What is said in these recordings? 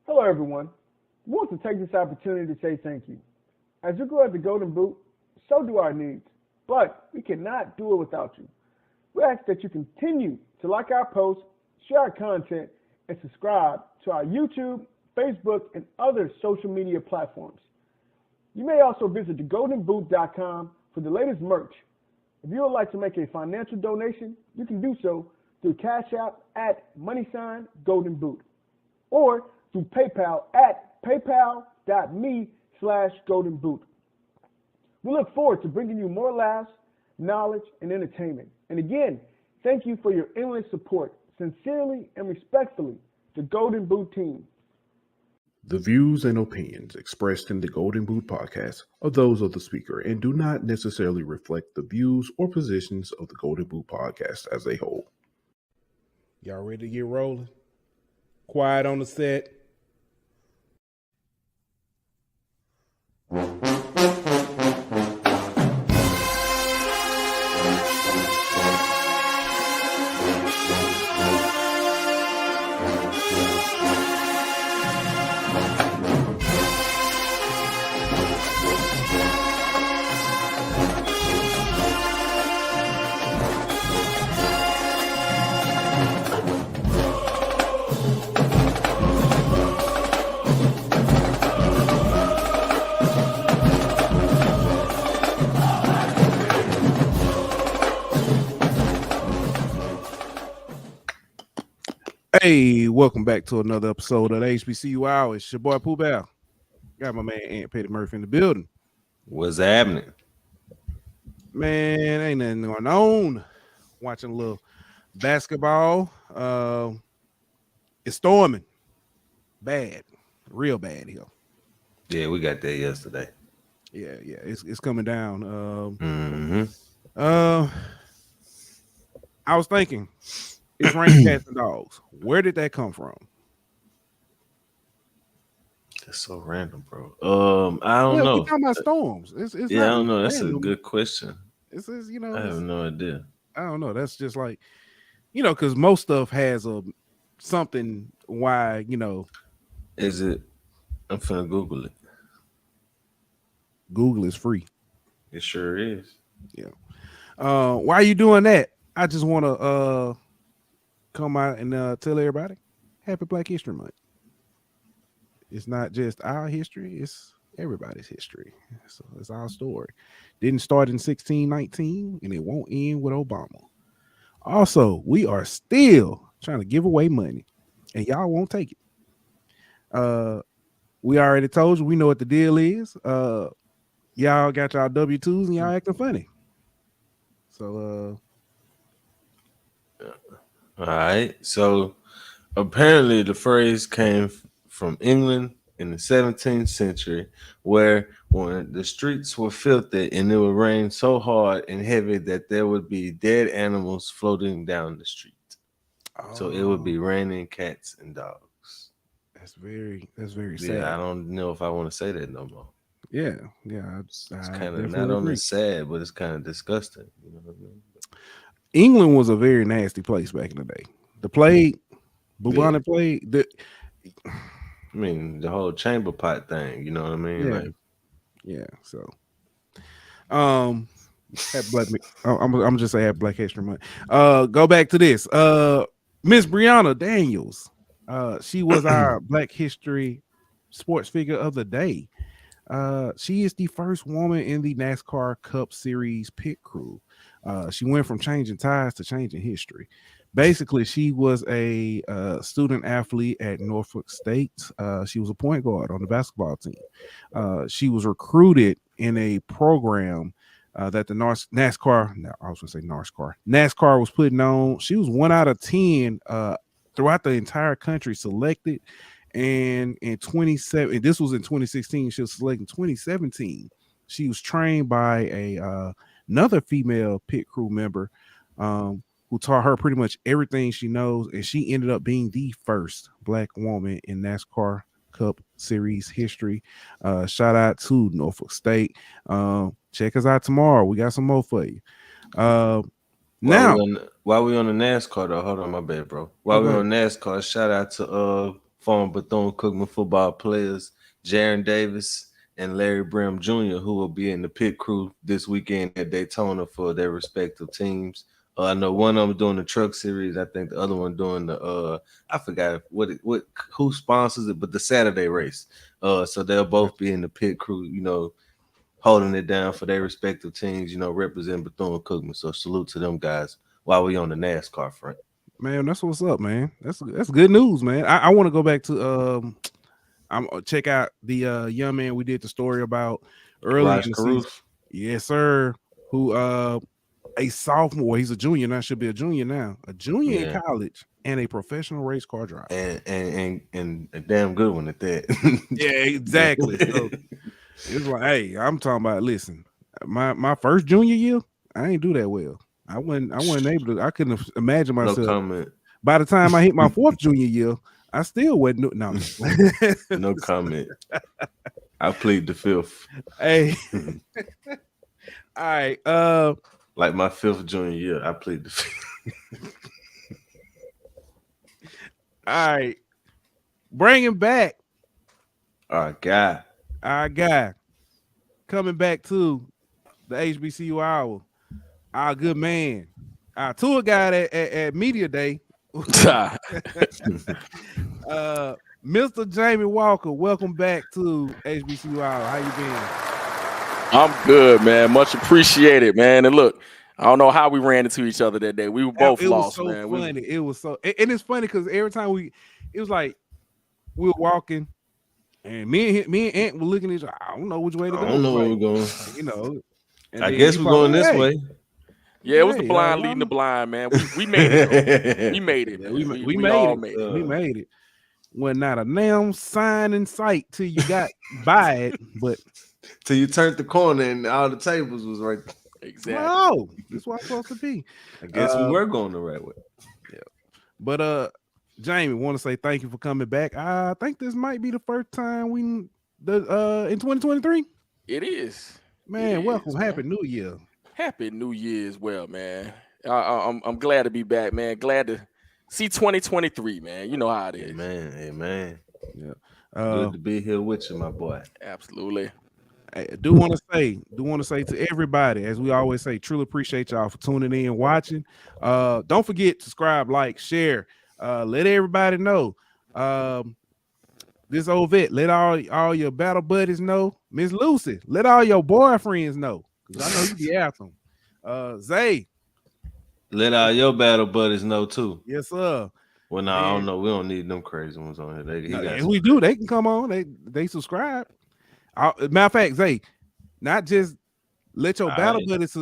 Hello, everyone. We want to take this opportunity to say thank you. As you grow at the Golden Boot, so do our needs, but we cannot do it without you. We ask that you continue to like our posts, share our content, and subscribe to our YouTube, Facebook, and other social media platforms. You may also visit thegoldenboot.com for the latest merch. If you would like to make a financial donation, you can do so through Cash App at @GoldenBoot or through PayPal at paypal.me/goldenboot. We look forward to bringing you more laughs, knowledge, and entertainment. And again, thank you for your endless support. Sincerely and respectfully, the Golden Boot team. The views and opinions expressed in the Golden Boot podcast are those of the speaker and do not necessarily reflect the views or positions of the Golden Boot podcast as a whole. Y'all ready to get rolling? Quiet on the set. Hey, welcome back to another episode of the HBCU Hour. It's your boy Pooh Bell. Got my man Aunt Petty Murphy in the building. What's happening? Man, ain't nothing going on. Watching a little basketball. It's storming. Bad. Real bad here. Yeah, we got that yesterday. Yeah, it's coming down. I was thinking, it's raining cats and dogs. Where did that come from? That's so random, bro. I don't know. We're talking about storms. It's I don't know. That's random. A good question. It's I have no idea. I don't know. That's just like, because most stuff has something why, Is it? I'm finna Google it. Google is free. It sure is. Yeah. Why are you doing that? I just want to come out and tell everybody Happy Black History Month. It's not just our history, it's everybody's history. So it's our story. Didn't start in 1619 and it won't end with Obama. Also, we are still trying to give away money and y'all won't take it. We already told you, we know what the deal is. Y'all got y'all W-2s and y'all acting funny. So all right. So apparently the phrase came from England in the 17th century, where when the streets were filthy and it would rain so hard and heavy that there would be dead animals floating down the street. So it would be raining cats and dogs. That's very sad. Yeah, I don't know if I want to say that no more. Yeah. It's kind of not only sad, but it's kind of disgusting. You know what I mean? England was a very nasty place back in the day. The plague, bubonic plague. The whole chamber pot thing. You know what I mean? So, happy Black. I'm just saying Happy Black History Month. Go back to this. Miss Brianna Daniels. She was our Black History Sports Figure of the Day. She is the first woman in the NASCAR Cup Series pit crew. She went from changing tires to changing history. Basically, she was a student athlete at Norfolk State. She was a point guard on the basketball team. She was recruited in a program that the NASCAR was putting on. She was 1 out of 10 throughout the entire country selected. And in 27, this was in 2016. She was selected in 2017. She was trained by another female pit crew member who taught her pretty much everything she knows, and she ended up being the first Black woman in NASCAR Cup Series history. Shout out to Norfolk State. Check us out tomorrow. We got some more for you. While we on the NASCAR though, hold on, my bad, bro. While we on NASCAR, shout out to former Bethune-Cookman football players, Jaron Davis and Larry Brim Jr., who will be in the pit crew this weekend at Daytona for their respective teams. I know one of them doing the truck series. I think the other one doing the I forgot who sponsors it, but the Saturday race. So they'll both be in the pit crew, holding it down for their respective teams, representing Bethune-Cookman. So salute to them guys while we on the NASCAR front. Man, that's what's up, man. That's good news, man. I want to go back to I'm check out the young man we did the story about earlier in the season. Yes, sir. Who a sophomore, he's a junior now, should be a junior now, a junior in college and a professional race car driver. And a damn good one at that. Yeah, exactly. So it's like, hey, I'm talking about, listen, my first junior year, I ain't do that well. I wasn't able to, I couldn't imagine myself. No comment. By the time I hit my fourth junior year, I still wasn't. No, no comment. I plead the fifth. Hey. All right. Like my fifth junior year, I plead the fifth. All right. Bring him back. Our guy. Coming back to the HBCU hour. Our good man. Our tour guide at Media Day. Mr. Jamie Walker, welcome back to HBCU Hour. How you been? I'm good, man. Much appreciated, man. And look, I don't know how we ran into each other that day. We were both lost, man. It was so funny. It was so, and it's funny because every time it was like we were walking, and me and Ant were looking at each other. I don't know which way to go. I don't know where we're going. And I guess we're going this way. Yeah, it was the blind leading the blind, man. We made it. We made it. Yeah, we made it. Well, not a damn sign in sight till you got by it, but till you turned the corner and all the tables was right there. Exactly. Oh, that's what I'm supposed to be. I guess we were going the right way. Yeah. But Jamie, want to say thank you for coming back. I think this might be the first time in 2023. It is. Man, welcome. Happy New Year. Happy New Year as well, man. I'm glad to be back, man. Glad to see 2023, man. You know how it is. Amen. Yeah. Good to be here with you, my boy. Absolutely. I do want to say to everybody, as we always say, truly appreciate y'all for tuning in and watching. Don't forget to subscribe, like, share. Let everybody know. This old vet, let all your battle buddies know. Miss Lucy, let all your boyfriends know. I know you be after them. Zay, let all your battle buddies know too. Yes, sir. Well, no, I don't know. We don't need them crazy ones on here. If we do, they can come on. They subscribe. Matter of fact, Zay, not just let your battle buddies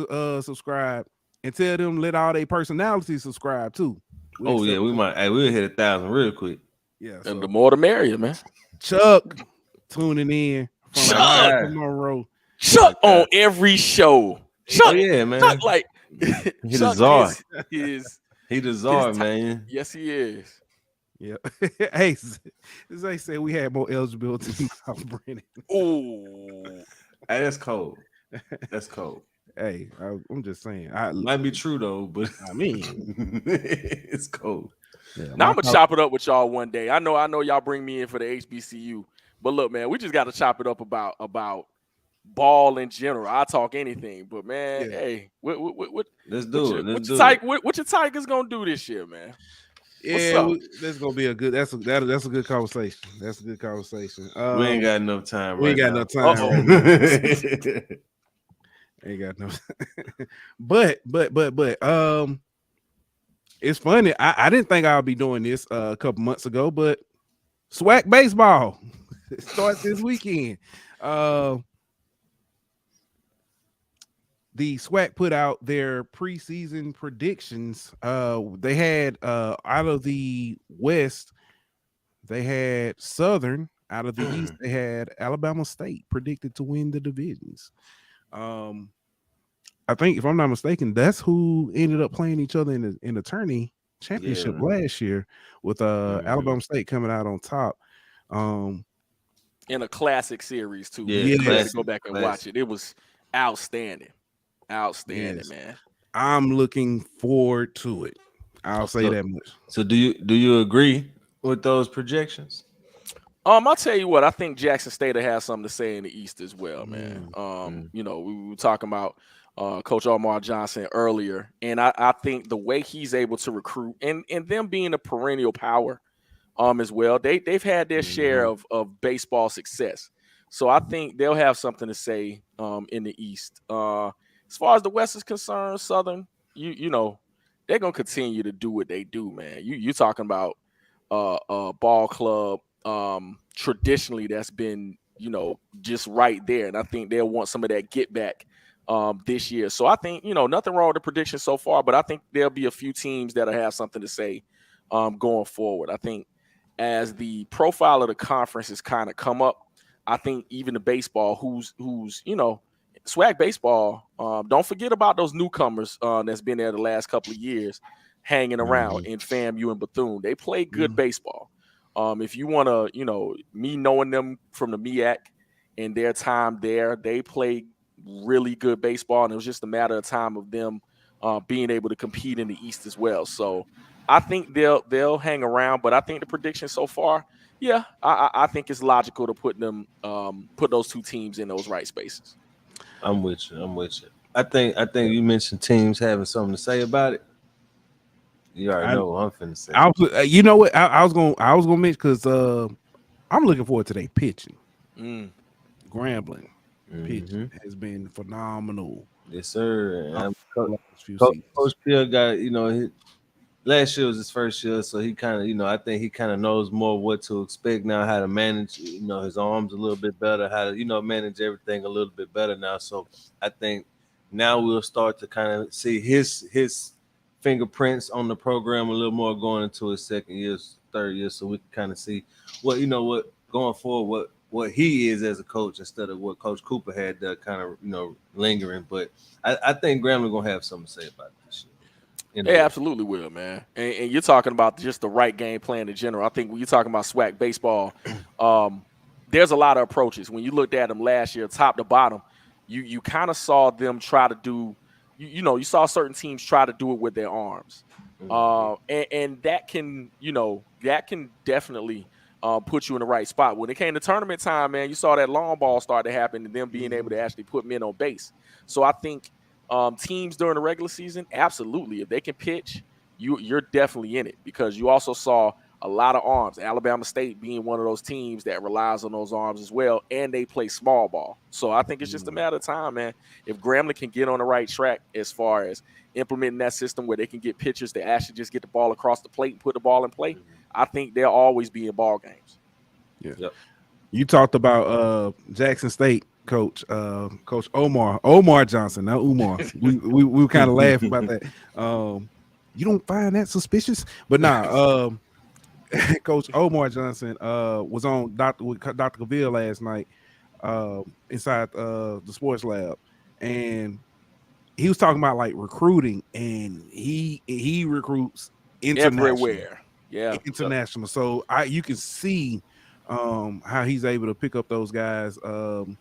subscribe and tell them let all their personalities subscribe too. We might. Hey, we'll hit 1,000 real quick. Yeah, and the more the merrier, man. Chuck tuning in from Monroe. Chuck on every show. Chuck, man. Chuck, like he the czar. He the czar, man. Yes, he is. Yeah. Hey, Zay said we had more eligibility than Brandon. Oh, hey, that's cold. That's cold. Hey, I'm just saying. Might be true though, but I mean, it's cold. Yeah, now I'm gonna chop it up with y'all one day. I know y'all bring me in for the HBCU, but look, man, we just got to chop it up about ball in general. I talk anything, but man, hey, what? Let's do it. What your Tigers gonna do this year, man? Yeah, that's gonna be a good. That's a good conversation. That's a good conversation. We ain't got enough time. We ain't got enough time. Ain't got no. But it's funny. I didn't think I'd be doing this a couple months ago, but SWAC baseball starts this weekend. The SWAC put out their preseason predictions. They had out of the West, they had Southern. Out of the East, they had Alabama State predicted to win the divisions. I think, if I'm not mistaken, that's who ended up playing each other in the tourney championship last year, with Alabama State coming out on top. In a classic series too. Yeah, go back and watch it. It was outstanding. Outstanding, man. I'm looking forward to it. I'll say that much. So do you agree with those projections? I'll tell you what, I think Jackson State will have something to say in the East as well, man. You know, we were talking about Coach Omar Johnson earlier, and I think the way he's able to recruit and them being a perennial power as well, they've had their share of baseball success. So I think they'll have something to say in the East. As far as the West is concerned, Southern, you know, they're gonna continue to do what they do, man. You talking about ball club traditionally that's been, you know, just right there, and I think they'll want some of that get back this year. So I think, you know, nothing wrong with the prediction so far, but I think there'll be a few teams that'll have something to say going forward. I think as the profile of the conference has kind of come up, I think even the baseball, who's you know, SWAC baseball, don't forget about those newcomers that's been there the last couple of years hanging around in FAMU and Bethune. They play good baseball. If you want to, you know, me knowing them from the MEAC and their time there, they play really good baseball, and it was just a matter of time of them being able to compete in the East as well. So I think they'll hang around, but I think the prediction so far, yeah, I think it's logical to put them put those two teams in those right spaces. I'm with you. I think you mentioned teams having something to say about it. You already know what I'm finna say. You know what? I was gonna mention because I'm looking forward to their pitching. Grambling pitching has been phenomenal. Yes, sir. Coach Pierre got, you know, last year was his first year, so he kind of, you know, I think he kind of knows more what to expect now, how to manage, you know, his arms a little bit better, how to, you know, manage everything a little bit better now. So I think now we'll start to kind of see his fingerprints on the program a little more going into his second year, third year, so we can kind of see what, you know, what going forward, what he is as a coach instead of what Coach Cooper had kind of, you know, lingering. But I think Grambling gonna have something to say about this year. They absolutely will, man. And you're talking about just the right game plan in general. I think when you're talking about SWAC baseball, there's a lot of approaches. When you looked at them last year, top to bottom, you kind of saw them try to do, you know, you saw certain teams try to do it with their arms. And that can, you know, that can definitely put you in the right spot. When it came to tournament time, man, you saw that long ball start to happen and them being able to actually put men on base. So I think teams during the regular season, absolutely, if they can pitch, you're definitely in it, because you also saw a lot of arms. Alabama State being one of those teams that relies on those arms as well, and they play small ball. So I think it's just a matter of time, man. If Grambling can get on the right track as far as implementing that system where they can get pitchers to actually just get the ball across the plate and put the ball in play, I think they'll always be in ball games. Yeah. Yep. You talked about Jackson State coach, Coach Omar Johnson, not Umar. we kind of laugh about that. You don't find that suspicious? But nah, Coach Omar Johnson was on Dr. Cavill last night inside the sports lab, and he was talking about like recruiting, and he recruits everywhere. Yeah, international. So you can see how he's able to pick up those guys and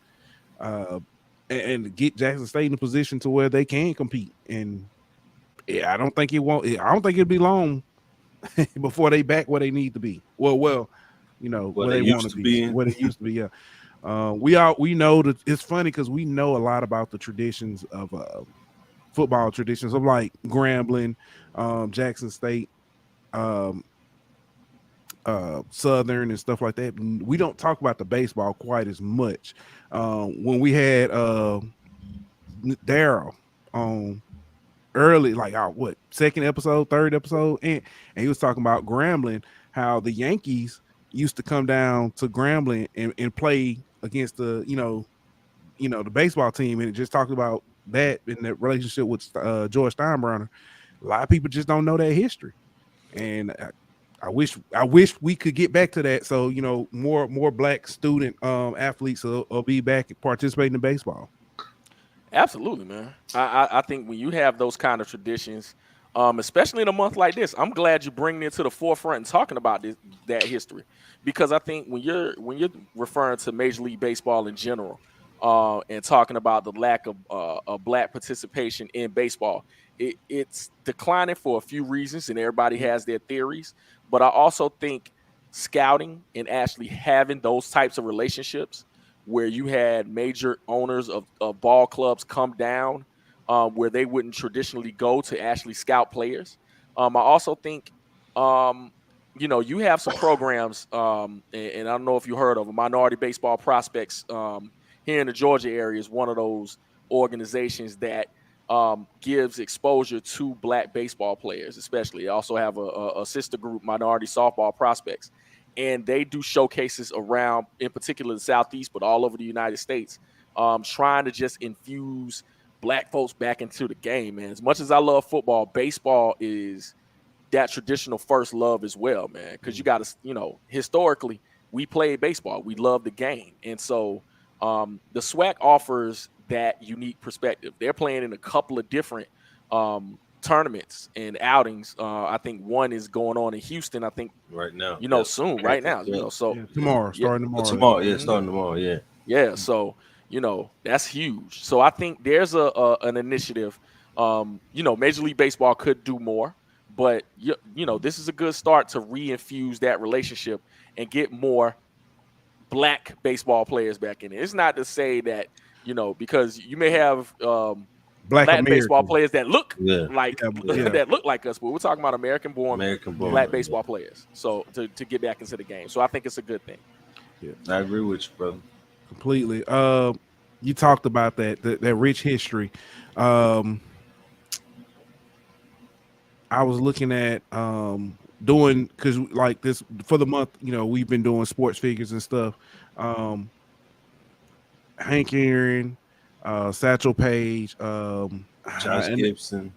get Jackson State in a position to where they can compete. And I don't think it'll be long before they back where they need to be. Well, you know, where they want to be, where they used to be. Yeah. We know that it's funny because we know a lot about the traditions of football traditions of like Grambling, Jackson State, Southern and stuff like that. We don't talk about the baseball quite as much. When we had Daryl on early, like second episode, third episode, and he was talking about Grambling, how the Yankees used to come down to Grambling and play against the the baseball team, and it just talked about that in the relationship with George Steinbrenner. A lot of people just don't know that history, and I wish we could get back to that. So more black student athletes will be back participating in baseball. Absolutely, man. I think when you have those kind of traditions, especially in a month like this, I'm glad you bring it to the forefront and talking about that history, because I think when you're referring to Major League Baseball in general, and talking about the lack of black participation in baseball, it's declining for a few reasons, and everybody has their theories. But I also think scouting and actually having those types of relationships where you had major owners of ball clubs come down where they wouldn't traditionally go to actually scout players. I also think, you have some programs, and I don't know if you heard of a Minority Baseball Prospects here in the Georgia area is one of those organizations that gives exposure to Black baseball players, especially. They also have a sister group, Minority Softball Prospects, and they do showcases around, in particular, the Southeast, but all over the United States, trying to just infuse Black folks back into the game, man. As much as I love football, baseball is that traditional first love as well, man, because you got to, historically, we played baseball. We love the game. And so the SWAC offers that unique perspective. They're playing in a couple of different tournaments and outings. I think one is going on in Houston, I think right now. Soon, right now. Tomorrow, starting tomorrow. Starting tomorrow, yeah. Yeah, so, that's huge. So I think there's an initiative. Major League Baseball could do more, but this is a good start to reinfuse that relationship and get more Black baseball players back in it. It's not to say that, because you may have Black baseball players that look that look like us, but we're talking about American-born Black baseball players. So to get back into the game. So I think it's a good thing. Yeah, I agree with you, brother. Completely. You talked about that rich history. I was looking at doing, because like this for the month, we've been doing sports figures and stuff. Hank Aaron, Satchel Paige, Josh Gibson.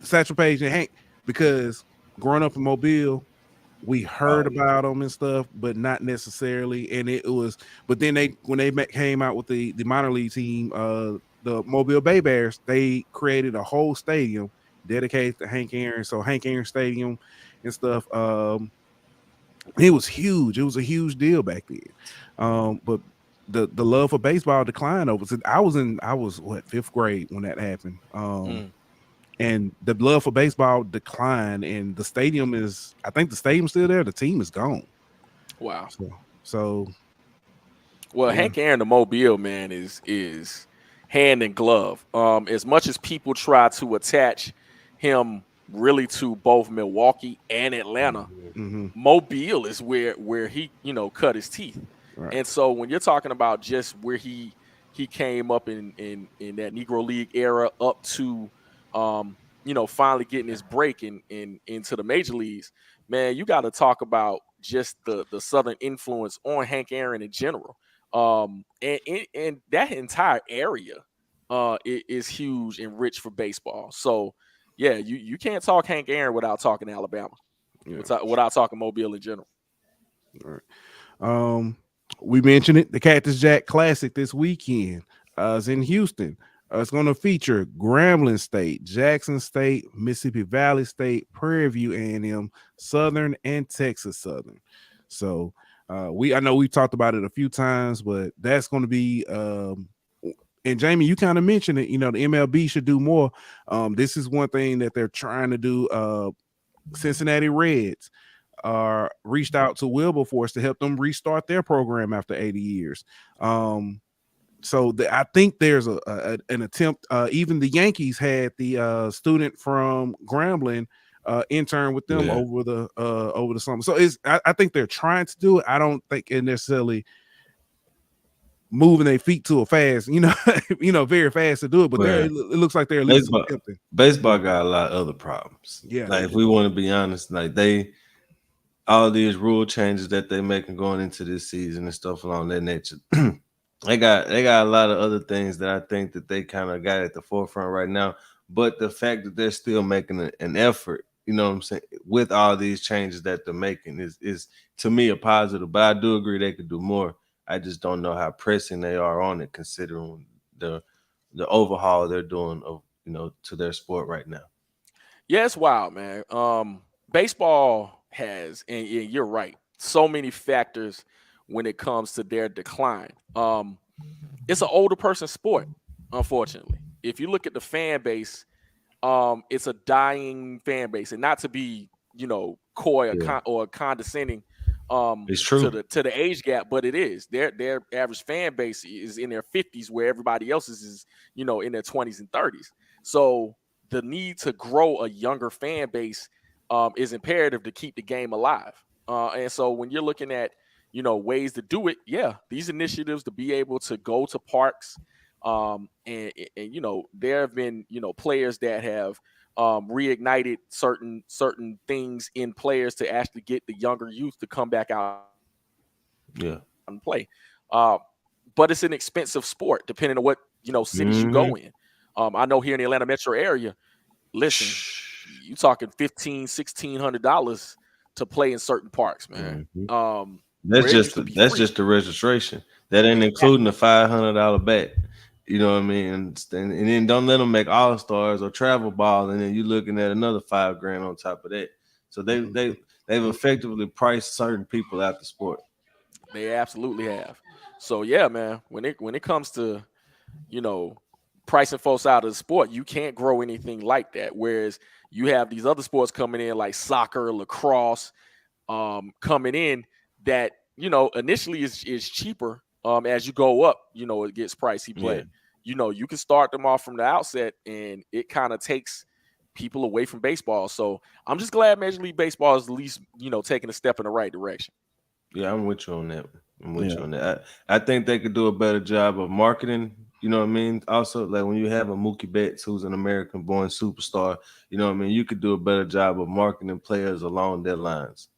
Satchel Paige and Hank, because growing up in Mobile, we heard about them and stuff, but not necessarily. And it was, but then when they came out with the minor league team, the Mobile Bay Bears, they created a whole stadium dedicated to Hank Aaron. So Hank Aaron Stadium and stuff. It was huge. It was a huge deal back then. But the love for baseball declined over. I was what, 5th grade when that happened. And the love for baseball declined, and the stadium I think the stadium's still there. The team is gone. Wow. So Hank Aaron, the Mobile, man, is hand in glove. As much as people try to attach him really to both Milwaukee and Atlanta, Mobile is where he, cut his teeth. Right. And so when you're talking about just where he came up in that Negro League era up to finally getting his break into the major leagues, man, you got to talk about just the Southern influence on Hank Aaron in general. And that entire area is huge and rich for baseball. So yeah, you can't talk Hank Aaron without talking Alabama, without talking Mobile in general. All right. We mentioned it, the Cactus Jack Classic this weekend is in Houston. It's going to feature Grambling State, Jackson State, Mississippi Valley State, Prairie View A&M, Southern, and Texas Southern. So I know we've talked about it a few times, but that's going to be and Jamie, you kind of mentioned it, the MLB should do more. This is one thing that they're trying to do. Cincinnati Reds reached out to Wilberforce to help them restart their program after 80 years. So I think there's an attempt. Even the Yankees had the student from Grambling intern with them over the summer. So I think they're trying to do it. I don't think it necessarily moving their feet to a fast, very fast to do it. But it looks like they're at least attempting. Baseball got a lot of other problems. Yeah, like if we want to be honest, like all these rule changes that they're making going into this season and stuff along that nature. They got a lot of other things that I think that they kind of got at the forefront right now. But the fact that they're still making an effort, what I'm saying, with all these changes that they're making is to me a positive. But I do agree they could do more. I just don't know how pressing they are on it, considering the overhaul they're doing of to their sport right now. Yeah, it's wild, man. Baseball has, and you're right, so many factors when it comes to their decline. It's an older person sport, unfortunately. If you look at the fan base, it's a dying fan base, and not to be coy or condescending It's true. to the age gap, but it is their average fan base is in their 50s, where everybody else's is in their 20s and 30s. So the need to grow a younger fan base is imperative to keep the game alive. And so when you're looking at ways to do it, these initiatives to be able to go to parks, and there have been players that have reignited certain things in players to actually get the younger youth to come back out and play. But it's an expensive sport depending on what cities you go in. I know here in the Atlanta metro area, listen, you talking $1,500-$1,600 to play in certain parks, man. That's just the registration. That ain't including the $500 bet. You know what I mean? And then don't let them make all stars or travel ball, and then you're looking at another $5,000 on top of that. So they've effectively priced certain people out the sport. They absolutely have. So yeah, man. When it comes to pricing folks out of the sport, you can't grow anything like that. Whereas you have these other sports coming in like soccer, lacrosse, coming in that initially is cheaper. As you go up, it gets pricey play. You can start them off from the outset, and it kind of takes people away from baseball. So I'm just glad Major League Baseball is at least taking a step in the right direction. Yeah, I'm with you on that. You on that. I think they could do a better job of marketing. You know what I mean? Also, like when you have a Mookie Betts who's an American-born superstar, you know what I mean? You could do a better job of marketing players along their lines.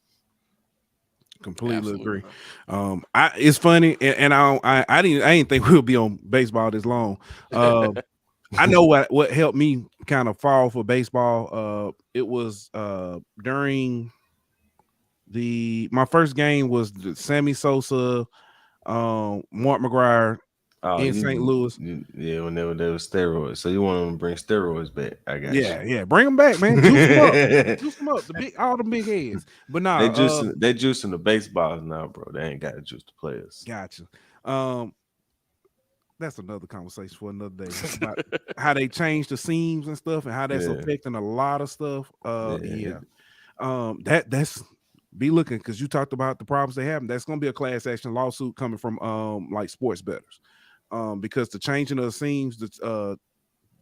Completely agree. It's funny, and I didn't think we'll be on baseball this long. I know what helped me kind of fall for baseball. It was during my first game was the Sammy Sosa, Mark McGwire in St. Louis. When they were steroids. So you want them to bring steroids back? I got you. Bring them back, man. Juice them up. Juice them up. All the big heads. But nah, they juicing the baseballs now, bro. They ain't got to juice the players. Gotcha. That's another conversation for another day about how they change the seams and stuff, and how that's affecting a lot of stuff. That's be looking, because you talked about the problems they have. That's going to be a class action lawsuit coming from like sports bettors, because the changing of the seams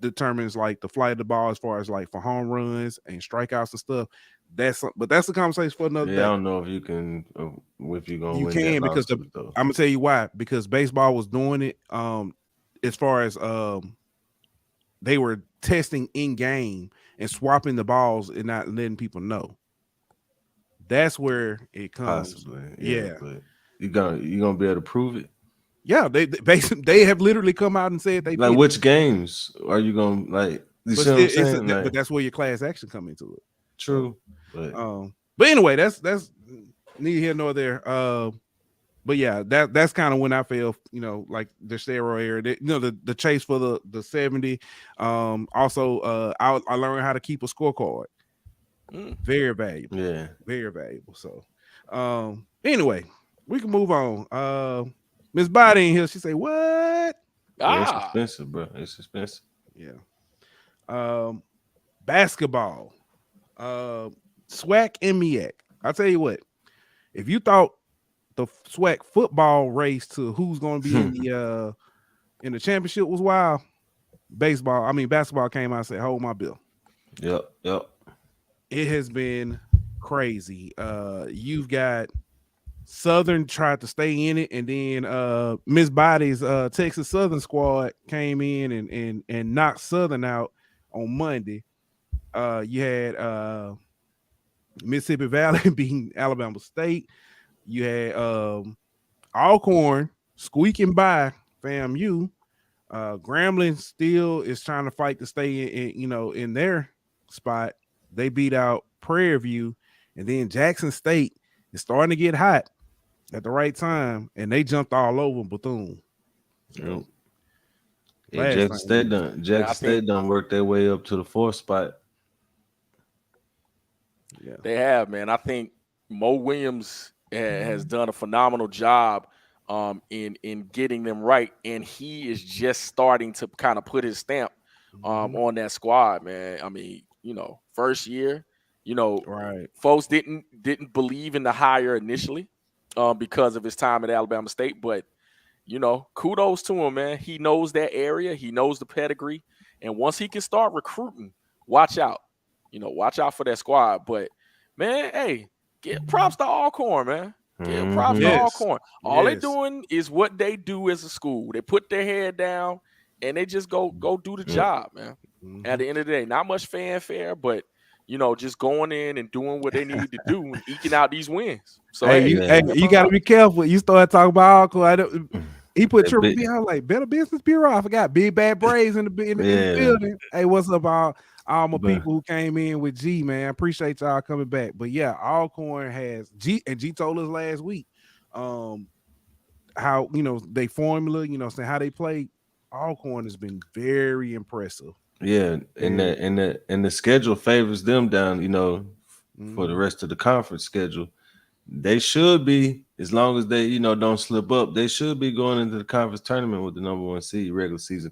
determines like the flight of the ball as far as like for home runs and strikeouts and stuff. That's a conversation for another day. I don't know if you can, if you're gonna. You can, because I'm gonna tell you why. Because baseball was doing it as far as they were testing in game and swapping the balls and not letting people know. That's where it comes. Possibly, but you're gonna be able to prove it. Yeah, they have literally come out and said they like. Which games are you gonna like? You see what I'm saying? But that's where your class action come into it. True, but anyway, that's neither here nor there. But yeah, that's kind of when I feel, like the steroid era. The chase for the 70. Also, I learned how to keep a scorecard. Very valuable. Yeah, very valuable. So, anyway, we can move on. Miss Body in here, she say, "What? It's expensive, bro. It's expensive." Yeah. Basketball. SWAC and MEAC. I'll tell you what. If you thought the SWAC football race to who's going to be in the championship was wild, basketball came out and said, "Hold my bill." Yep. It has been crazy. You've got Southern tried to stay in it, and then Miss Body's Texas Southern squad came in and knocked Southern out on Monday. You had Mississippi Valley beating Alabama State. You had Alcorn squeaking by FAMU. Grambling still is trying to fight to stay in their spot. They beat out Prairie View, and then Jackson State is starting to get hot at the right time, and they jumped all over Bethune. Yep. Jackson State done worked their way up to the 4th spot. Yeah, they have, man. I think Mo Williams has done a phenomenal job in getting them right, and he is just starting to kind of put his stamp on that squad, man. I mean, first year, Right. folks didn't believe in the hire initially because of his time at Alabama State, but kudos to him, man. He knows that area, he knows the pedigree, and once he can start recruiting, watch out. Watch out for that squad. But man, hey, get props to Alcorn, man. Give props to Alcorn. All they doing is what they do as a school. They put their head down and they just go do the job, man. At the end of the day, not much fanfare, but just going in and doing what they need to do and eking out these wins. So you got to be careful. You start talking about Alcorn. He put Triple B. I was like, Better Business Bureau. I forgot Big Bad Braves in the building. Hey, what's up, all my people who came in with G, man? Appreciate y'all coming back. But yeah, Alcorn has G, and G told us last week how they formula, saying how they play. Alcorn has been very impressive. Yeah, and the schedule favors them down, for the rest of the conference schedule. They should be, as long as they, don't slip up, they should be going into the conference tournament with the number 1 seed, regular season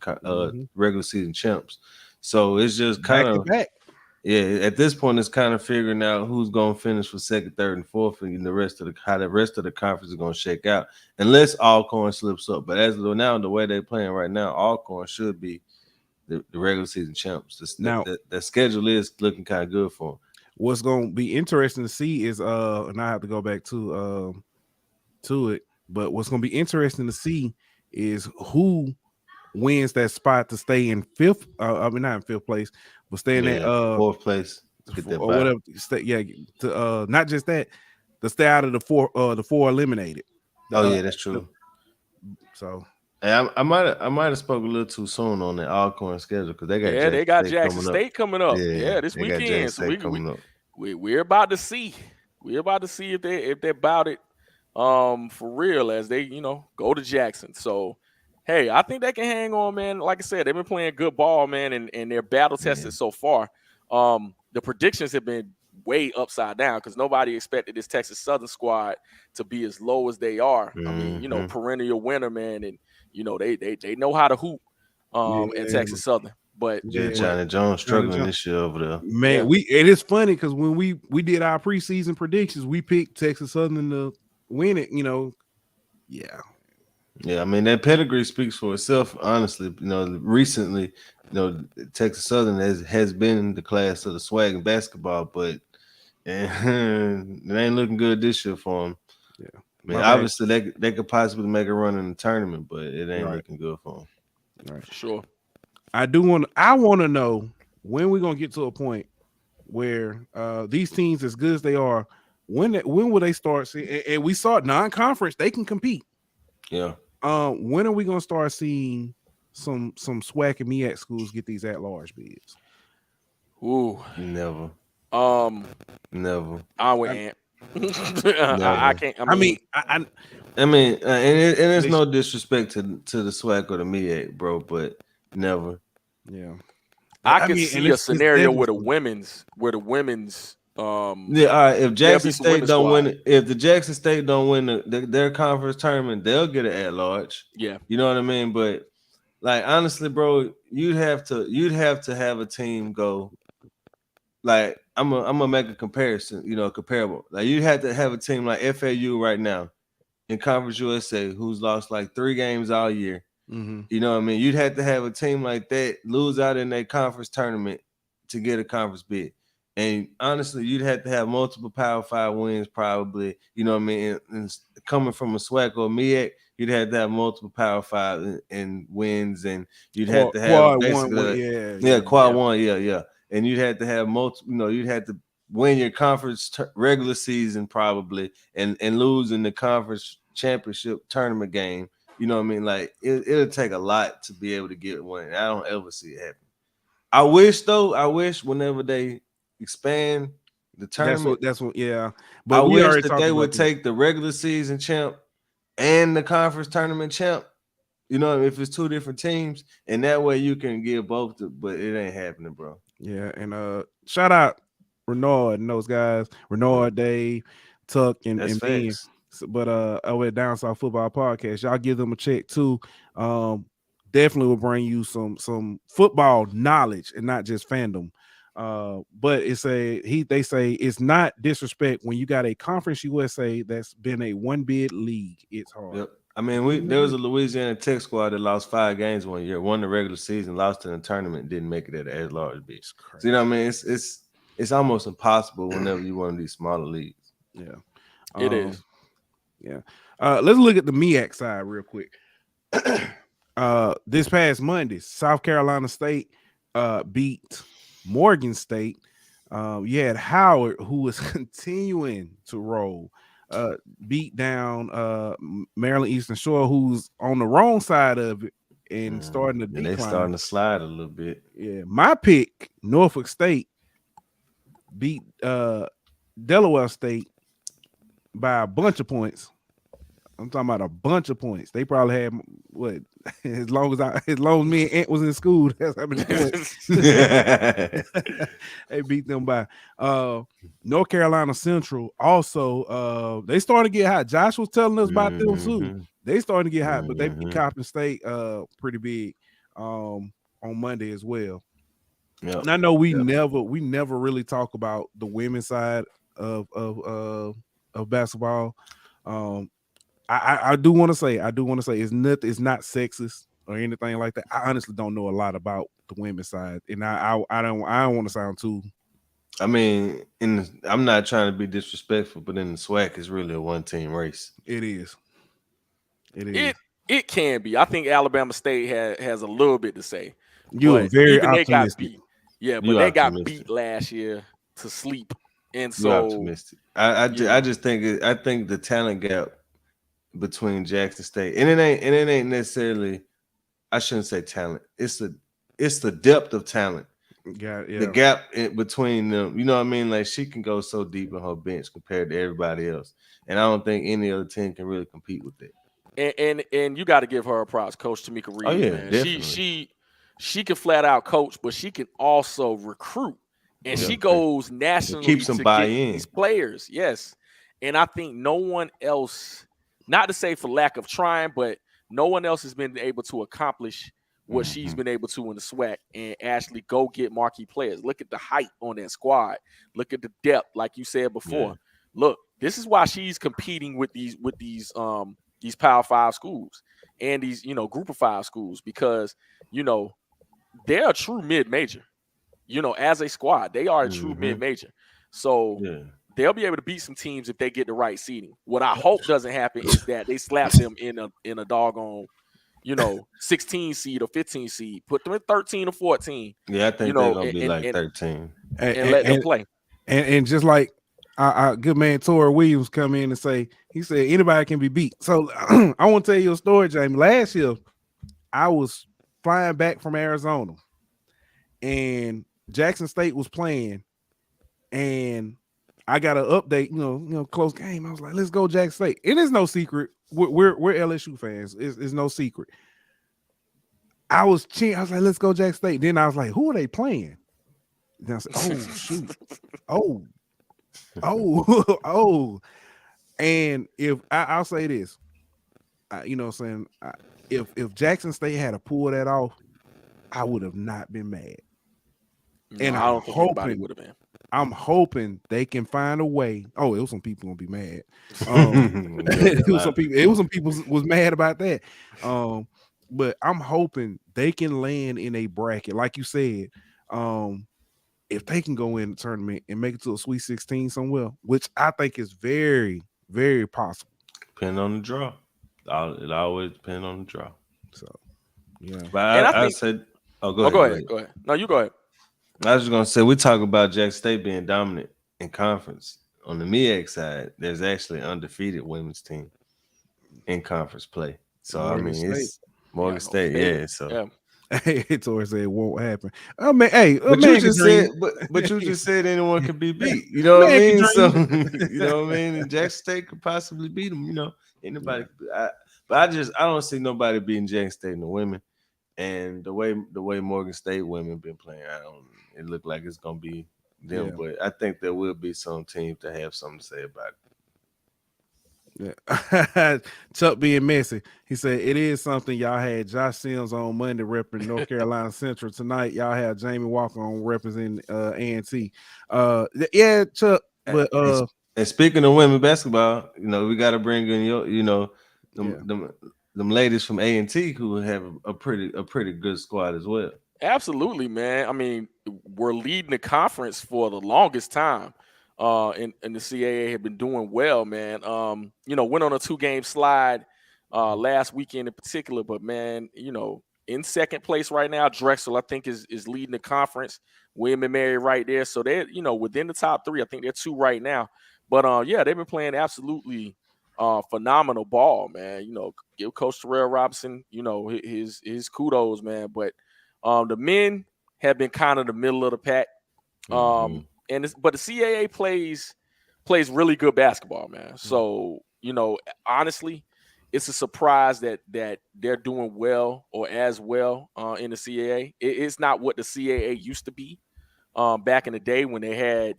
champs. So it's just kind of at this point, it's kind of figuring out who's going to finish for second, third, and fourth, and how the rest of the conference is going to shake out, unless Alcorn slips up. But as of now, the way they're playing right now, Alcorn should be the regular season champs. Now, the schedule is looking kind of good for them. What's going to be interesting to see is, and I have to go back to it, but what's going to be interesting to see is who wins that spot to stay in fifth. Not in fifth place, but stay in that fourth place, or whatever. Not just that, to stay out of the four eliminated. Oh yeah, that's true. So. Hey, I might have spoke a little too soon on the Alcorn schedule because they got Jackson State coming up. Yeah, this weekend. So we're about to see. We're about to see if they're about it for real as they go to Jackson. So hey, I think they can hang on, man. Like I said, they've been playing good ball, man, and they're battle tested so far. The predictions have been way upside down because nobody expected this Texas Southern squad to be as low as they are. I mean, perennial winner, man, and they know how to hoop at Texas Southern. But Johnny Jones struggling this year over there. Man, it is funny because when we did our preseason predictions, we picked Texas Southern to win it. Yeah, I mean that pedigree speaks for itself. Honestly, recently, Texas Southern has been the class of the SWAC in basketball, but it ain't looking good this year for them. Yeah, I mean, obviously they could possibly make a run in the tournament, but it ain't looking good for them. Right, for sure. I want to know when we're gonna get to a point where these teams, as good as they are, when will they start seeing? And we saw non-conference, they can compete. Yeah. When are we gonna start seeing some SWAC and MEAC schools get these at-large bids? Ooh, never. Never. I went. I can't. I mean, and it's no disrespect to the SWAC or the MEAC, bro, but never. Yeah. I can see a scenario where the women's if Jackson State don't win it, if the Jackson State don't win their conference tournament, they'll get it at large. Yeah. You know what I mean? But like honestly, bro, you'd have to have a team go. Like I'm gonna make a comparison, comparable. Like you had to have a team like FAU right now in Conference USA who's lost like 3 games all year. Mm-hmm. You know what I mean? You'd have to have a team like that lose out in their conference tournament to get a conference bid. And honestly, you'd have to have multiple Power 5 wins probably. You know what I mean? And coming from a SWAC or MEAC, you'd have to have multiple Power 5 and wins, and you'd have to have basically quad one, yeah. And you'd have to have multiple. You'd have to win your conference regular season probably, and lose in the conference championship tournament game. You know what I mean? Like it'll take a lot to be able to get one. I don't ever see it happen. I wish whenever they expand the tournament. That's what. Yeah, but I wish that they would take the regular season champ and the conference tournament champ. If it's 2 different teams, and that way you can get both. But it ain't happening, bro. Yeah, and shout out Renard and those guys, Renard, Dave, Tuck, and Ben. But over at Down South Football Podcast, y'all give them a check too. Definitely will bring you some football knowledge and not just fandom. But they say it's not disrespect when you got a Conference USA that's been a one bid league. It's hard. Yep. I mean, there was a Louisiana Tech squad that lost 5 games one year, won the regular season, lost in the tournament, didn't make it at an large bid. So, you know what I mean? It's almost impossible whenever you one of these smaller leagues. Yeah, it is. Yeah. Let's look at the MEAC side real quick. This past Monday, South Carolina State beat Morgan State. You had Howard, who was continuing to roll, beat down Maryland Eastern Shore, who's on the wrong side of it and starting to decline. They starting to slide a little bit. Yeah, my pick, Norfolk State, beat Delaware State by a bunch of points. I'm talking about a bunch of points. They probably had what as long as me and Ant was in school. That's how many points they beat them by. North Carolina Central also. They started to get hot. Josh was telling us about them too. They started to get hot, but they beat Coppin State pretty big on Monday as well. Yep. And I know we never really talk about the women's side of basketball. I do want to say it's not sexist or anything like that. I honestly don't know a lot about the women's side, and I don't want to sound too. I mean, I'm not trying to be disrespectful, but in the SWAC, it's really a one-team race. It is. It can be. I think Alabama State has a little bit to say. You're very optimistic. They got beat. Yeah, but they got beat last year to sleep, and so you're optimistic. I just think the talent gap between Jackson State and it ain't necessarily, I shouldn't say talent. It's the depth of talent. Yeah. The gap between them. You know what I mean? Like she can go so deep in her bench compared to everybody else, and I don't think any other team can really compete with that. And you got to give her a props, Coach Tamika Reed. Oh yeah, man. definitely. She can flat out coach, but she can also recruit, and she goes nationally keeps them to buy get in these players. Yes, and I think no one else. Not to say for lack of trying, but no one else has been able to accomplish what she's been able to in the SWAC and actually go get marquee players. Look at the height on that squad. Look at the depth, like you said before. Yeah. Look, this is why she's competing with these Power 5 schools and these, Group of 5 schools, because, they're a true mid-major. As a squad, they are a true mid-major. So they'll be able to beat some teams if they get the right seeding. What I hope doesn't happen is that they slap them in a doggone, 16 seed or 15 seed. Put them at 13 or 14. Yeah, I think they're gonna be like 13. And let them play. And just like our good man Tori Williams come in and he said anybody can be beat. So I want to tell you a story, Jamie. Last year, I was flying back from Arizona, and Jackson State was playing, and I got an update, close game. I was like, let's go Jackson State. It is no secret. We're LSU fans. It's no secret. I was cheering. I was like, let's go Jackson State. Then I was like, who are they playing? Then I said, oh, shoot. Oh. And if I'll say this, if Jackson State had to pull that off, I would have not been mad. No, and I don't think anybody would have been. I'm hoping they can find a way. Oh, it was some people gonna be mad. It was some people was mad about that. But I'm hoping they can land in a bracket, like you said. If they can go in the tournament and make it to a Sweet 16 somewhere, which I think is very, very possible. Depending on the draw. It always depends on the draw. So yeah. But I said, go ahead. No, you go ahead. I was just gonna say we talk about Jackson State being dominant in conference. On the MEAC side, there's actually an undefeated women's team in conference play. So it's Morgan State, yeah. So hey, Tori said it won't happen. I mean, hey, but you just said anyone could be beat. You know what I mean? So you know what I mean? And Jackson State could possibly beat them. Anybody. But I don't see nobody beating Jackson State in the women. And the way Morgan State women been playing, it looked like it's gonna be them. Yeah. But I think there will be some teams that have something to say about Yeah. Chuck being messy. He said it is something. Y'all had Josh Sims on Monday repping North Carolina Central. Tonight, y'all have Jamie Walker on representing A&T. Yeah, Chuck. But and speaking of women basketball, we got to bring in them ladies from A&T who have a pretty good squad as well. Absolutely, man. I mean, we're leading the conference for the longest time. And the CAA have been doing well, man. Went on a 2-game slide last weekend in particular, but man, in second place right now, Drexel, I think, is leading the conference. William and Mary right there. So they're, within the top 3. I think they're 2 right now. But yeah, they've been playing absolutely phenomenal ball, man. Give Coach Terrell Robinson, his kudos, man. But the men have been kind of the middle of the pack. But the CAA plays really good basketball, man. So, honestly, it's a surprise that they're doing well or as well in the CAA. It's not what the CAA used to be back in the day when they had,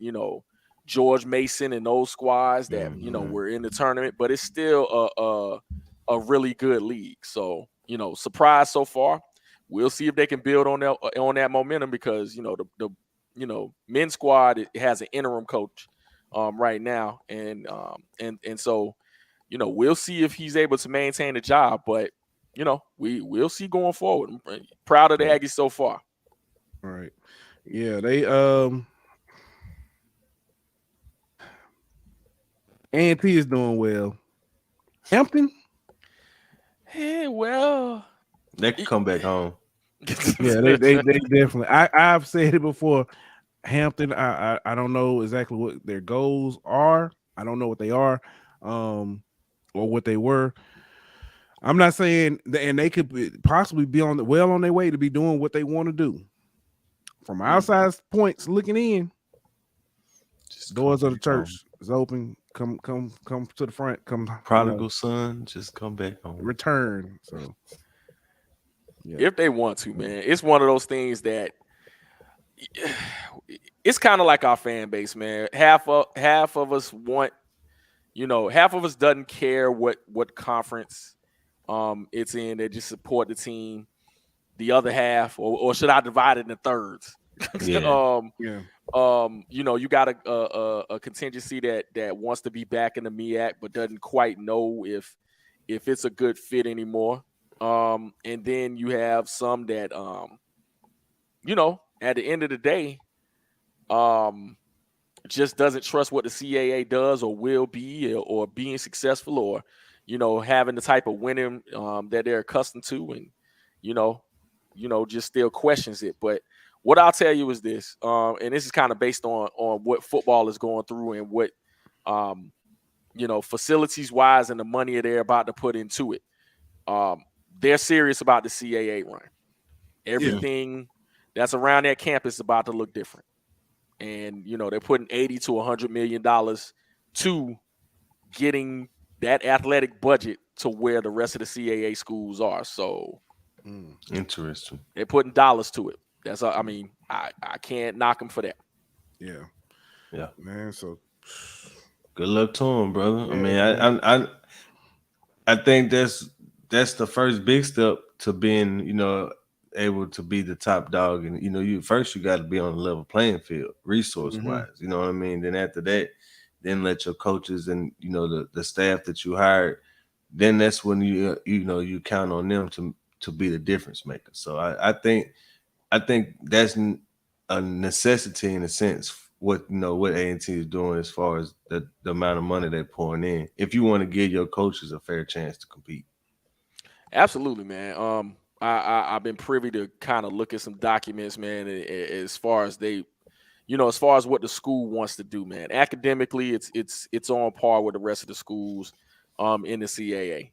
George Mason and those squads that, were in the tournament, but it's still a really good league. So, surprise so far. We'll see if they can build on that momentum because, the men's squad, it has an interim coach right now. And so, we'll see if he's able to maintain the job, but we'll see going forward. I'm proud of the Aggies so far. All right. Yeah, they A&T is doing well. Hampton? Hey, well, they can come back home. Yeah, they definitely. I've said it before. Hampton, I don't know exactly what their goals are. I don't know what they are, or what they were. I'm not saying, and they could possibly be on their way to be doing what they want to do. From outside points looking in, doors of the church is open. Come to the front. Come, prodigal son, just come back home. Return. So, yeah. If they want to, man, it's one of those things that it's kind of like our fan base, man. Half of us want, half of us doesn't care what conference it's in. They just support the team. The other half, or should I divide it into thirds? Yeah. You got a contingency that wants to be back in the MEAC but doesn't quite know if it's a good fit anymore. And then you have some that at the end of the day, just doesn't trust what the CAA does or will be or being successful or, having the type of winning that they're accustomed to and, just still questions it. But what I'll tell you is this, and this is kind of based on what football is going through and what, facilities wise and the money they're about to put into it. They're serious about the CAA run. Everything that's around that campus is about to look different. And, they're putting $80 to $100 million to getting that athletic budget to where the rest of the CAA schools are. So interesting. They're putting dollars to it. That's I can't knock them for that. Yeah, man. So good luck to him, brother. Yeah, I mean, I think that's the first big step to being, able to be the top dog. And, you got to be on a level playing field, resource wise. You know what I mean? Then after that, then let your coaches and, the staff that you hired, then that's when you count on them to be the difference maker. So I think that's a necessity in a sense. What A&T is doing as far as the amount of money they're pouring in. If you want to give your coaches a fair chance to compete. Absolutely, man. I've been privy to kind of look at some documents, man, as far as they, as far as what the school wants to do, man. Academically, it's on par with the rest of the schools in the CAA.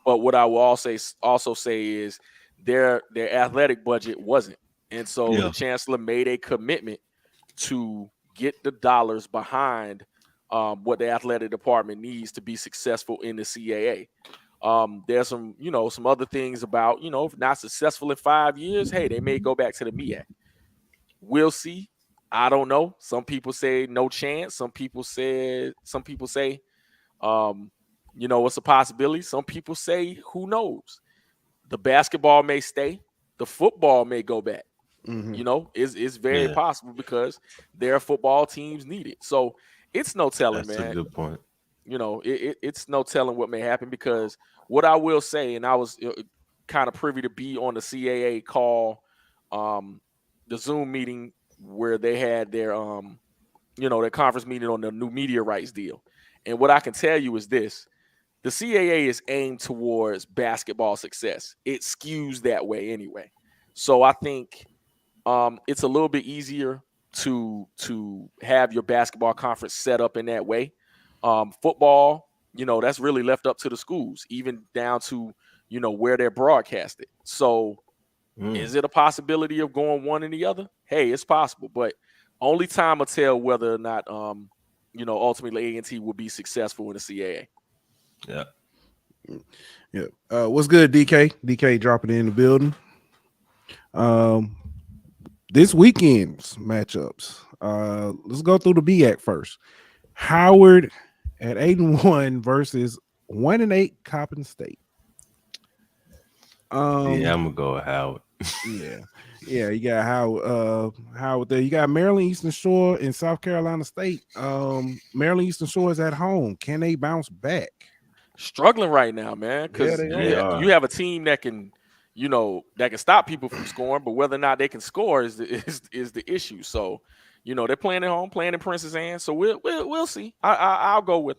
But what I will also say is their athletic budget wasn't. And so the chancellor made a commitment to get the dollars behind what the athletic department needs to be successful in the CAA. There's some other things about, if not successful in 5 years, hey, they may go back to the MEAC. We'll see. I don't know. Some people say no chance. Some people say It's a possibility. Some people say, who knows? The basketball may stay, the football may go back. It's very possible because their football teams need it. So it's no telling, That's man. a good point. It's no telling what may happen, because what I will say, and I was kind of privy to be on the CAA call, the Zoom meeting where they had their their conference meeting on the new media rights deal. And what I can tell you is this: the CAA is aimed towards basketball success. It skews that way anyway. So I think it's a little bit easier to have your basketball conference set up in that way. Football, that's really left up to the schools, even down to where they're broadcasted. So is it a possibility of going one and the other? Hey, it's possible, but only time will tell whether or not ultimately A&T will be successful in the CAA. Yeah. What's good, DK? DK dropping in the building. This weekend's matchups. Let's go through the BAC first. Howard at 8-1 versus 1-8 Coppin State. I'm gonna go with Howard. Yeah, you got Howard there. You got Maryland Eastern Shore and South Carolina State. Maryland Eastern Shore is at home. Can they bounce back? Struggling right now, man, because you have a team that can that can stop people from scoring, but whether or not they can score is the issue. So they're playing at home, playing in Prince's Anne. So we'll see. I'll go with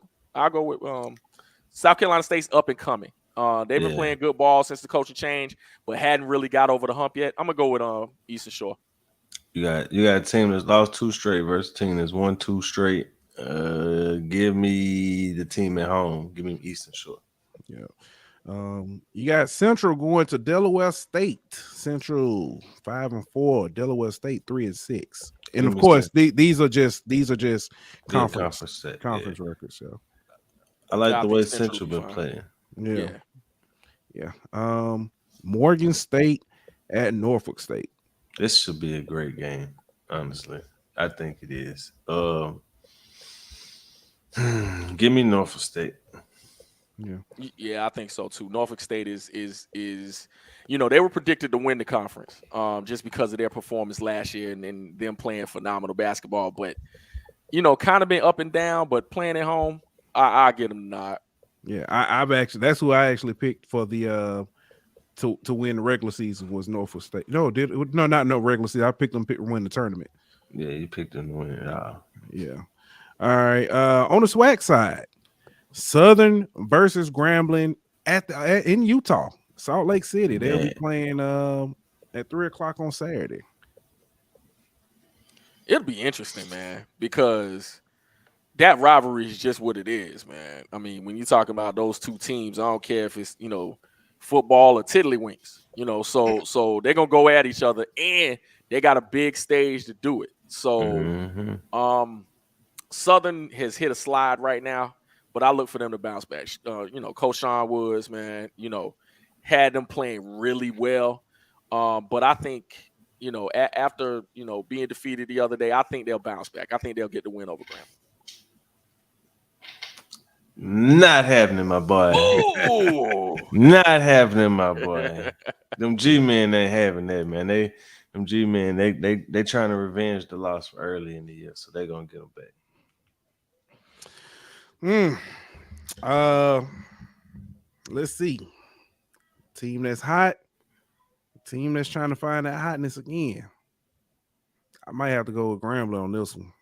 South Carolina State's up and coming. They've been playing good ball since the coaching change, but hadn't really got over the hump yet. I'm gonna go with Eastern Shore. You got a team that's lost 2 straight versus a team that's won 2 straight. Give me the team at home. Give me Eastern Shore. Yeah. You got Central going to Delaware State. Central 5-4, Delaware State 3-6, and of course these are just conference records. So I like the way Central been playing. Yeah. Morgan State at Norfolk State. This should be a great game. Honestly, I think it is. Give me Norfolk State. Yeah, I think so too. Norfolk State is they were predicted to win the conference just because of their performance last year and them playing phenomenal basketball. But kind of been up and down, but playing at home, I get them the nod. Yeah, that's who I actually picked for the to win the regular season was Norfolk State. Not regular season. I picked them to win the tournament. Yeah, you picked them to win it. Yeah. All right. On the SWAC side, Southern versus Grambling in Utah, Salt Lake City. They'll be playing at 3:00 on Saturday. It'll be interesting, man, because that rivalry is just what it is, man. I mean, when you're talking about those two teams, I don't care if it's football or tiddlywinks. So they're gonna go at each other, and they got a big stage to do it. So Southern has hit a slide right now, but I look for them to bounce back. Coach Sean Woods, man, had them playing really well. But I think, after, being defeated the other day, I think they'll bounce back. I think they'll get the win over Graham. Not happening, my boy. Not happening, my boy. Them G-men ain't having that, man. Them G-men, they trying to revenge the loss for early in the year, so they're going to get them back. Let's see. Team that's hot. Team that's trying to find that hotness again. I might have to go with Grambling on this one.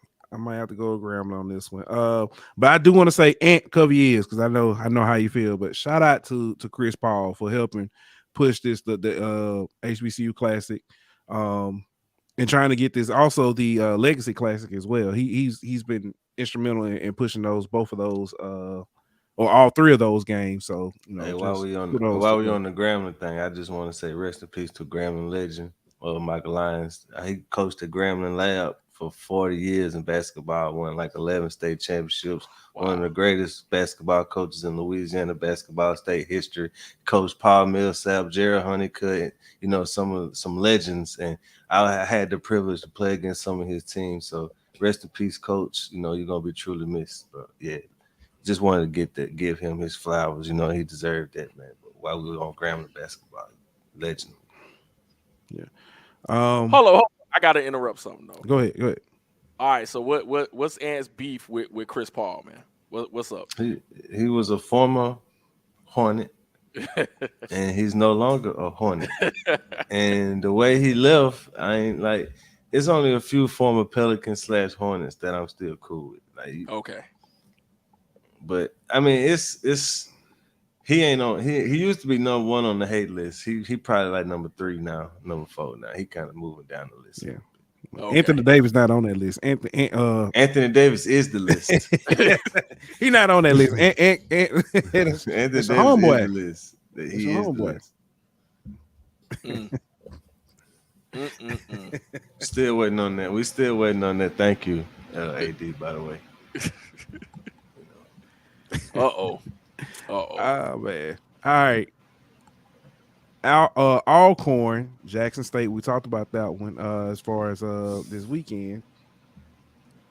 But I do want to say Ant cover years because I know how you feel. But shout out to Chris Paul for helping push this the HBCU Classic, and trying to get this also the Legacy Classic as well. He's been instrumental in pushing both of those or all 3 of those games. So while we on the Grambling thing, I just want to say rest in peace to Grambling legend Michael Lyons. He coached at Grambling Lab for 40 years in basketball, won like 11 state championships. Wow. One of the greatest basketball coaches in Louisiana basketball state history. Coach Paul Millsap, Jared Honeycutt, some legends. And I had the privilege to play against some of his teams. So rest in peace, Coach. You're gonna be truly missed. But yeah, just wanted to give him his flowers. You know, he deserved that, man. But while we were on Grambling basketball, legend. Yeah. Hold on. I gotta interrupt something though. Go ahead. All right. So what's Ant's beef with Chris Paul, man? What's up? He was a former Hornet, and he's no longer a Hornet. And the way he left, I ain't like. It's only a few former Pelicans / Hornets that I'm still cool with. Like, okay. But I mean, it's he ain't on. He used to be number 1 on the hate list. He probably like number 3 now, number 4 now. He kind of moving down the list. Yeah. Okay. Anthony Davis not on that list. Anthony Davis is the list. He not on that list. Anthony Davis homeboy. is the list. He is homeboy. The list. Still waiting on that. We still waiting on that. Thank you, AD. By the way. Oh man. All right. Alcorn, Jackson State. We talked about that one as far as this weekend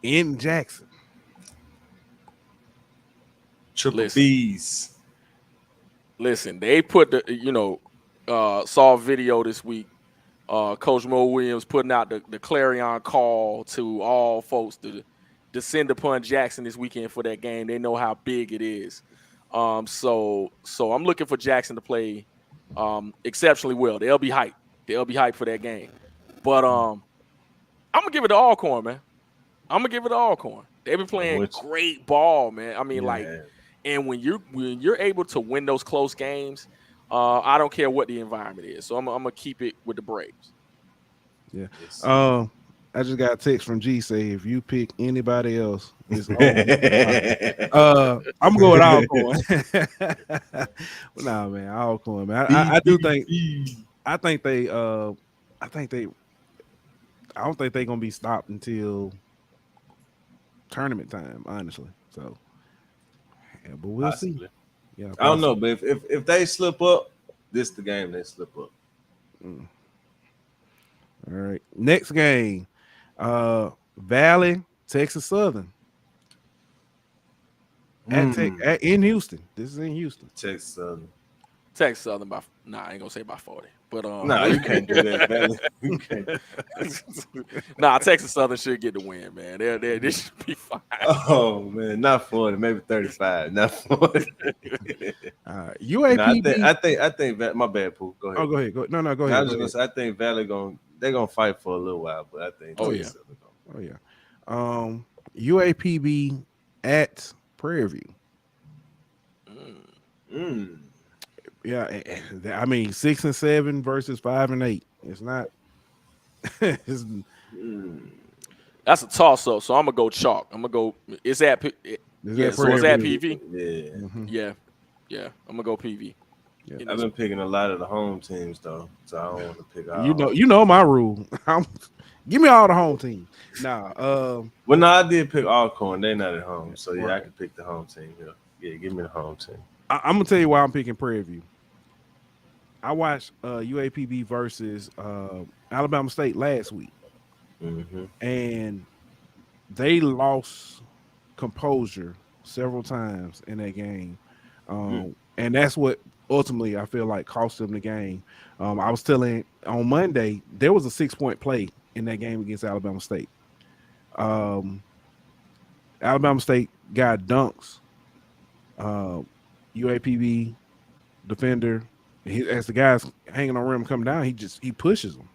in Jackson. Triple B's. Listen, they put saw a video this week. Coach Mo Williams putting out the clarion call to all folks to descend upon Jackson this weekend for that game. They know how big it is. So I'm looking for Jackson to play exceptionally well. They'll be hyped. They'll be hyped for that game. But I'm gonna give it to Alcorn, man. I'm gonna give it to Alcorn. They've been playing great ball, man. I mean, and when you're able to win those close games, I don't care what the environment is. So I'm gonna keep it with the Braves. Yeah. I just got a text from G say if you pick anybody else, it's over. I'm going Alcorn. Nah, man, Alcorn, man. I do think. I think they. I don't think they're gonna be stopped until tournament time, honestly. So, yeah, but we'll see. Yeah, I don't know, but if they slip up, this is the game they slip up. All right, next game, Valley, Texas Southern. In Houston. This is in Houston. Texas Southern. Texas Southern I ain't gonna say by 40. But you can't do that, Valley. You can't. Texas Southern should get the win, man. They should be fine. Oh man, not 40, maybe 35, not 40. UAPB. I think my bad, Pooh. Go ahead. Oh, go ahead. Go ahead. I was just gonna say I think Valley they're gonna fight for a little while, but I think UAPB at Prairie View. Yeah, I mean 6 and 7 versus 5 and 8. It's not. That's a toss up. So I'm gonna go chalk. I'm gonna go. It's at PV. Yeah. Yeah. I'm gonna go PV. Yeah. I've been picking a lot of the home teams though, so I don't want to pick all. You know my rule. Give me all the home teams. Well, no, I did pick Alcorn. They're not at home, so yeah, I can pick the home team. Yeah, give me the home team. I'm gonna tell you why I'm picking Prairie View. I watched UAPB versus Alabama State last week, and they lost composure several times in that game, and that's what ultimately I feel like cost them the game. I was telling on Monday there was a 6-point play in that game against Alabama State. Alabama State got dunks. UAPB defender, as the guys hanging on rim come down, he pushes them.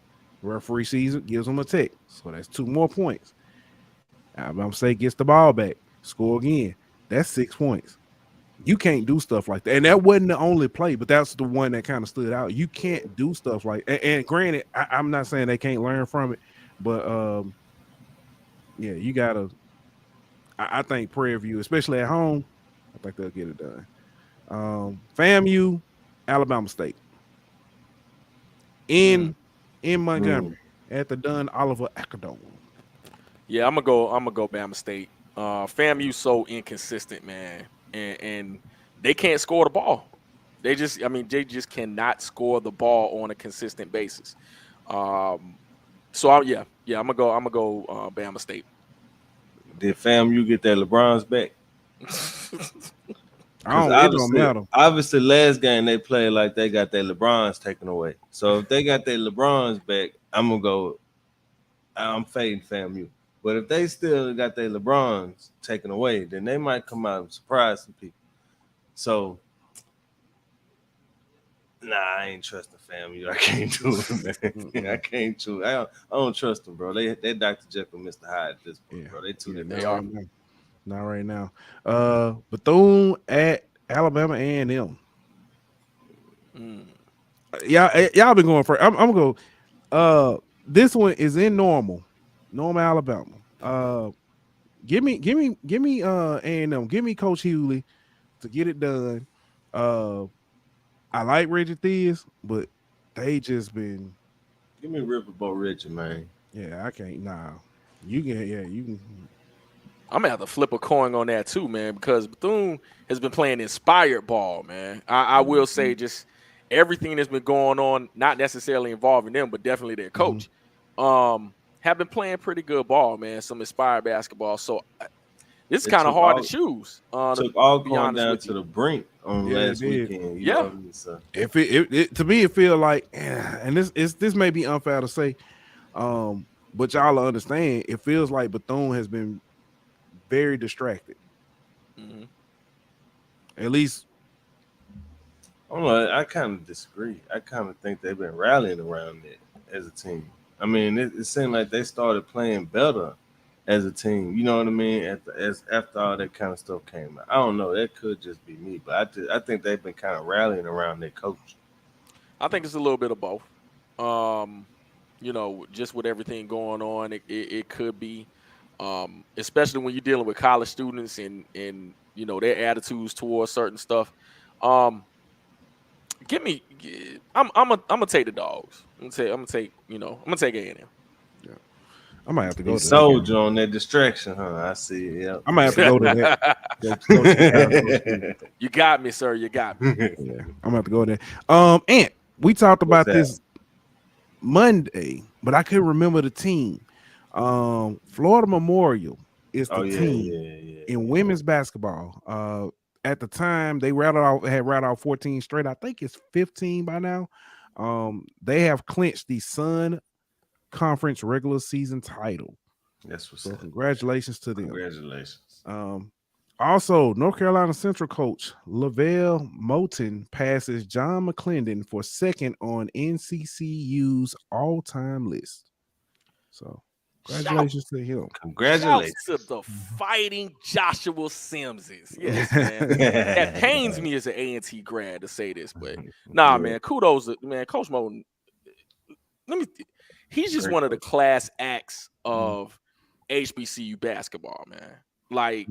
Referee sees it, gives them a tick. So that's 2 more points. Alabama State gets the ball back, score again. That's 6 points. You can't do stuff like that. And that wasn't the only play, but that's the one that kind of stood out. You can't do stuff like and granted, I'm not saying they can't learn from it, but yeah, you gotta. I think Prairie View, especially at home, I think they'll get it done. FAMU, Alabama State in Montgomery at the Dunn Oliver Acadome. Yeah, I'm gonna go Bama State. FAMU so inconsistent, man, and they can't score the ball. They just cannot score the ball on a consistent basis. I'm gonna go Bama State. Did FAMU get that LeBron's back? It don't matter. Obviously, last game they played like they got their LeBrons taken away. So if they got their LeBrons back, I'm gonna go. I'm fading FAMU. But if they still got their LeBrons taken away, then they might come out and surprise some people. So, nah, I ain't trusting FAMU. I can't do it, man. I can't do it. I don't trust them, bro. They Dr. Jekyll, Mr. Hyde at this point, bro. They too different. Not right now. Bethune at Alabama A&M. Y'all been going for. I'm gonna go. This one is in Normal Alabama. Give me A&M. Give me Coach Hewley to get it done. I like Reggie Theus, but they just been. Give me Riverboat Richard, man. Yeah, I can't. Nah, you can. I'm gonna have to flip a coin on that too, man, because Bethune has been playing inspired ball, man. I will say just everything that's been going on, not necessarily involving them, but definitely their coach, have been playing pretty good ball, man. Some inspired basketball. So this is kind of hard to choose. Took all going down to the brink on last weekend. You know what I mean? So. If it to me, it feel like, and this may be unfair to say, but y'all understand. It feels like Bethune has been very distracted. At least, I don't know. I kind of disagree. I kind of think they've been rallying around it as a team. I mean, it seemed like they started playing better as a team. You know what I mean? After all that kind of stuff came out. I don't know. That could just be me, but I think they've been kind of rallying around their coach. I think it's a little bit of both. You know, just with everything going on, it could be. Especially when you're dealing with college students and you know their attitudes towards certain stuff. I'm gonna take the Dogs. I'm gonna take A&M. Yeah, I might have to go. He sold you on that distraction, huh? I see. Yeah, I might have to go to that. You got me, sir. You got me. Yeah, I'm gonna have to go there. Ant, we talked about this Monday, but I couldn't remember the team. Florida Memorial is the team in women's basketball. At the time, they had rattled off 14 straight. I think it's 15 by now. They have clinched the Sun Conference regular season title. That's what's up. Congratulations to them. Congratulations. Also, North Carolina Central coach Lavelle Moulton passes John McClendon for second on NCCU's all-time list. So. Congratulations to him. Congratulations to the fighting Joshua Simses. Yes, man. That pains me as an A&T grad to say this, but man, kudos, man. Coach Moulton, he's just one of the class acts of HBCU basketball, man. Like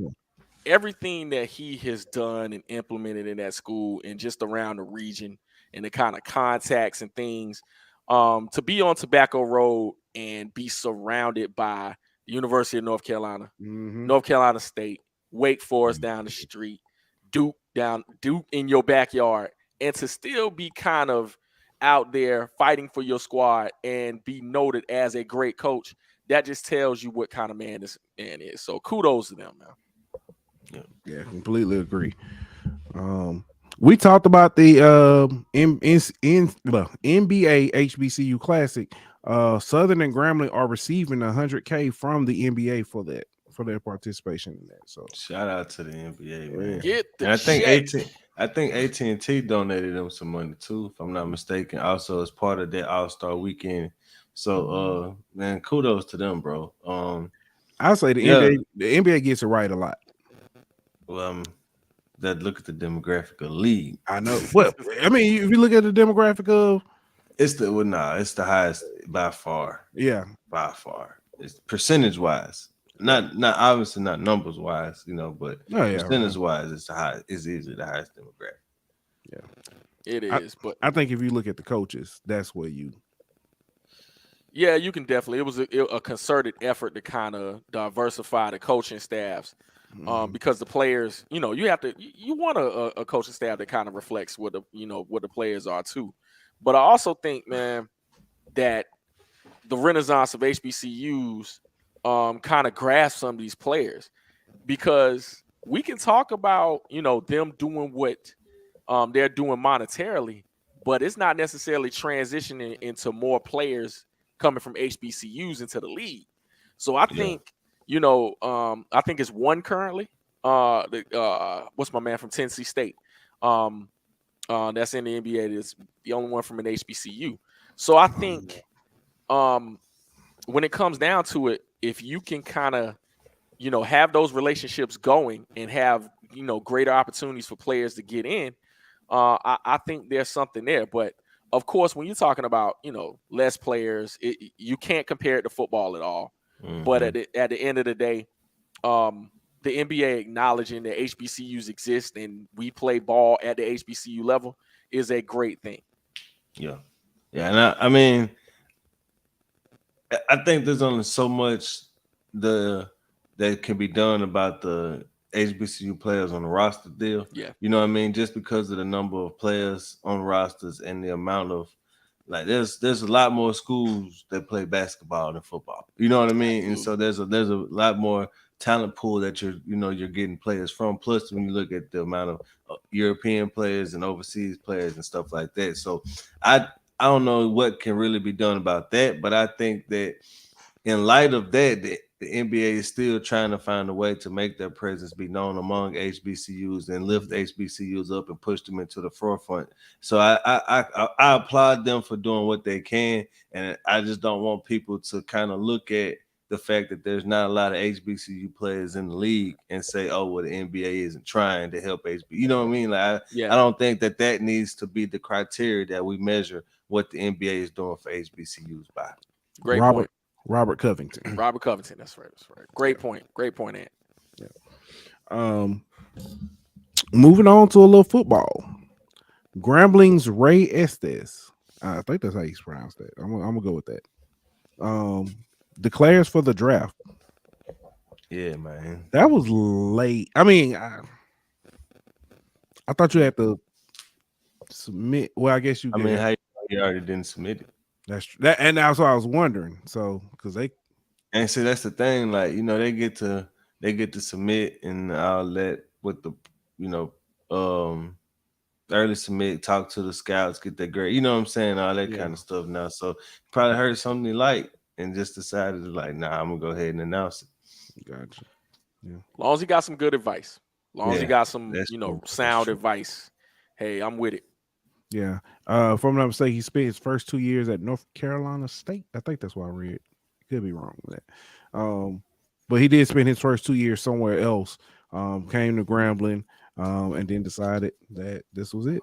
everything that he has done and implemented in that school and just around the region and the kind of contacts and things. To be on Tobacco Road and be surrounded by the University of North Carolina, North Carolina State, Wake Forest down the street, Duke in your backyard, and to still be kind of out there fighting for your squad and be noted as a great coach, that just tells you what kind of man this man is. So kudos to them, man. Yeah, completely agree. We talked about the NBA HBCU Classic. Southern and Grambling are receiving $100K from the NBA for their participation in that. So shout out to the NBA, man. Get the and I think AT&T donated them some money too, if I'm not mistaken. Also, as part of that All-Star weekend. So, man, kudos to them, bro. I'll say the NBA gets it right a lot. Well, that look at the demographic of the league. I know. Well, I mean, if you look at the demographic of, it's the highest by far. Yeah, by far. It's percentage wise, not obviously not numbers wise, you know, but percentage wise, it's the highest. It's easily the highest demographic. Yeah, it is. But I think if you look at the coaches, that's where you. Yeah, you can definitely. It was a concerted effort to kind of diversify the coaching staffs. Because the players, you know, you want a coaching staff that kind of reflects what the players are too. But I also think, man, that the renaissance of HBCUs kind of grasp some of these players because we can talk about, them doing what they're doing monetarily, but it's not necessarily transitioning into more players coming from HBCUs into the league. So I think, I think it's one currently. What's my man from Tennessee State? That's in the NBA. It's the only one from an HBCU. So I think when it comes down to it, if you can kind of, have those relationships going and have, greater opportunities for players to get in, I think there's something there. But of course, when you're talking about, less players, you can't compare it to football at all. Mm-hmm. But at the end of the day, the NBA acknowledging that HBCUs exist and we play ball at the HBCU level is a great thing. Yeah. And I mean, I think there's only so much that can be done about the HBCU players on the roster deal. Yeah. You know what I mean? Just because of the number of players on rosters and the amount of, like, there's a lot more schools that play basketball than football. You know what I mean? Absolutely. And so there's a lot more talent pool that you're getting players from. Plus, when you look at the amount of European players and overseas players and stuff like that. So I don't know what can really be done about that, but I think that in light of that, the NBA is still trying to find a way to make their presence be known among HBCUs and lift HBCUs up and push them into the forefront. So I applaud them for doing what they can, and I just don't want people to kind of look at the fact that there's not a lot of HBCU players in the league and say, oh, well, the NBA isn't trying to help HBCU. You know what I mean? Like, I don't think that needs to be the criteria that we measure what the NBA is doing for HBCUs by. Great point. Robert Covington. Robert Covington. That's right. Great point. Great point, Ant. Yeah. Moving on to a little football. Grambling's Ray Estes. I think that's how you pronounce that. I'm gonna go with that. Declares for the draft. Yeah, man. That was late. I mean, I thought you had to submit. Well, I guess you did. I mean, how you already didn't submit it. That's true. And that's what I was wondering. So, because and see, that's the thing. Like, they get to submit and all that with the, early submit, talk to the scouts, get their grade. You know what I'm saying? All that kind of stuff now. So probably heard something they like and just decided to like, nah, I'm gonna go ahead and announce it. Gotcha. Yeah. As long as he got some good advice. As long as he got some, cool. sound advice. Hey, I'm with it. Yeah. If I'm not mistaken, he spent his first 2 years at North Carolina State. I think that's what I read. Could be wrong with that. But he did spend his first 2 years somewhere else. Came to Grambling, and then decided that this was it.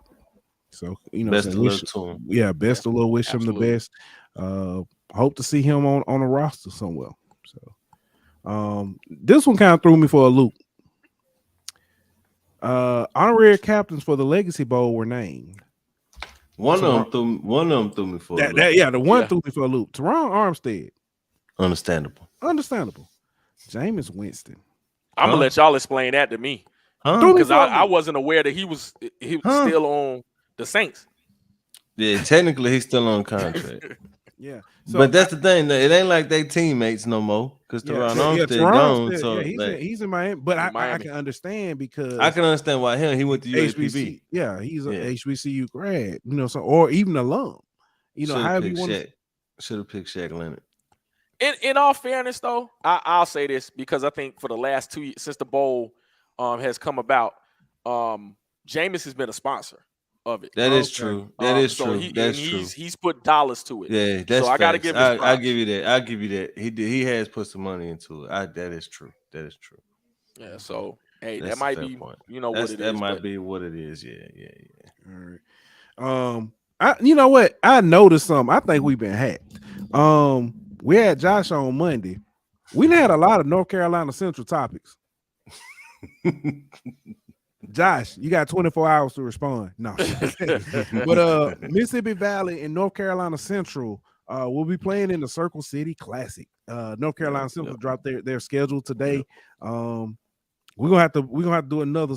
So, best of luck to him. Yeah, best of luck. Wish him the best. Hope to see him on a roster somewhere. So, this one kind of threw me for a loop. Honorary captains for the Legacy Bowl were named. One of them threw me for a loop. The one threw me for a loop. Teron Armstead. Understandable. Jameis Winston. I'm gonna let y'all explain that to me. Because I wasn't aware that he was still on the Saints. Yeah, technically he's still on contract. Yeah. So, but that's the thing. It ain't like they teammates no more because Teron Armstead gone. So he's in Miami. But I can understand because I can understand why he went to UAPB. Yeah, he's an HBCU grad. Or even alum. However you want. Should have picked Shaq Leonard. In all fairness, though, I'll say this because I think for the last 2 years since the bowl has come about, Jameis has been a sponsor of it. That is true. That's true. He's put dollars to it. Yeah, that's so I got to give. I'll give you that. He has put some money into it. That is true. Yeah. So hey, that's that might be point. What it is. That might be what it is. Yeah. All right. You know what? I noticed something. I think we've been hacked. We had Josh on Monday. We had a lot of North Carolina Central topics. Josh, you got 24 hours to respond. No. But Mississippi Valley and North Carolina Central will be playing in the Circle City Classic. North Carolina Central dropped their schedule today. We're gonna have to do another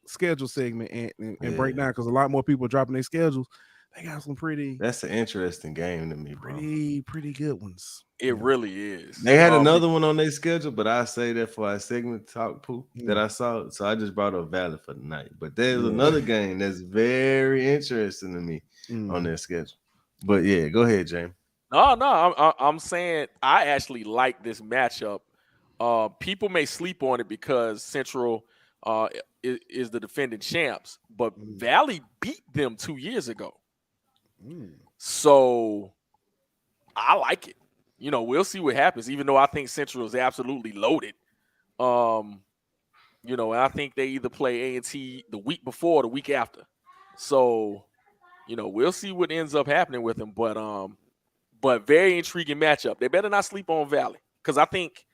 schedule segment and break down because a lot more people are dropping their schedules. They got some pretty. That's an interesting game to me, bro. Pretty good ones. It really is. They had another one on their schedule, but I say that for our segment talk pool Yeah. that I saw. So I just brought up Valley for the night. But there's another game that's very interesting to me on their schedule. But yeah, go ahead, James. No, I'm saying I actually like this matchup. People may sleep on it because Central is the defending champs, but Valley beat them 2 years ago. So I like it. You know, we'll see what happens, even though I think Central is absolutely loaded. You know, and I think they either play A&T the week before or the week after. So, you know, we'll see what ends up happening with them. But very intriguing matchup. They better not sleep on Valley, because I think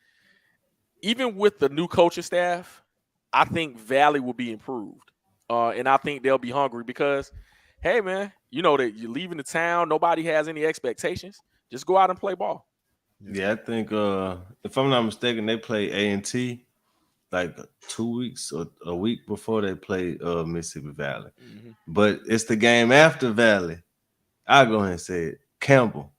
even with the new coaching staff, I think Valley will be improved. And I think they'll be hungry because, hey, man, you know that you're leaving the town. Nobody has any expectations. Just go out and play ball. Yeah, I think if I'm not mistaken, they play A&T like 2 weeks or a week before they play Mississippi Valley. But it's the game after Valley. I'll go ahead and say it. Campbell.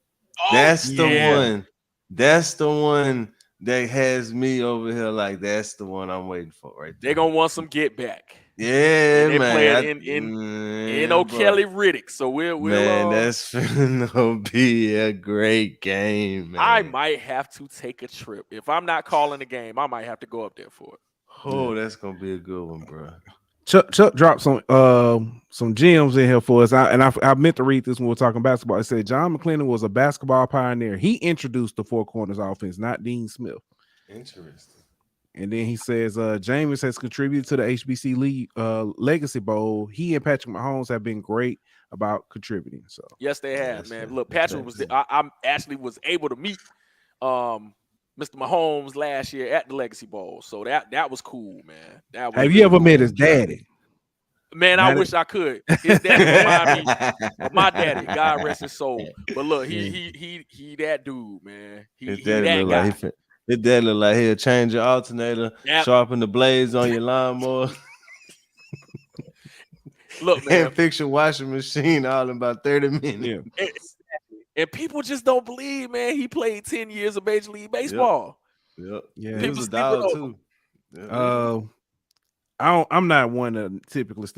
That's the one. That's the one that has me over here like that's the one I'm waiting for right there. They're going to want some get back. Yeah, they man. They in O'Kelly Riddick. So we'll that's gonna be a great game, man. I might have to take a trip. If I'm not calling the game, I might have to go up there for it. Oh, that's gonna be a good one, bro. Chuck dropped some gems in here for us. I meant to read this when we were talking basketball. It said John McClendon was a basketball pioneer. He introduced the four corners offense, not Dean Smith. Interesting. And then he says James has contributed to the HBC Legacy Bowl. He and Patrick Mahomes have been great about contributing. So yes, they have, man. Look, Patrick was I actually was able to meet Mr. Mahomes last year at the Legacy Bowl. So that was cool, man. That was have you ever met his daddy? Man, I wish I could. His daddy remind me of my daddy. God rest his soul. But look, he that dude, man. He that guy. His dad look like he'll change your alternator, sharpen the blades on your lawnmower. Look, man, and fix your washing machine all in about 30 minutes. Yeah. And people just don't believe, man. He played 10 years of Major League Baseball. Yep. Yeah. He was a dog too. Yep. I'm not one to typically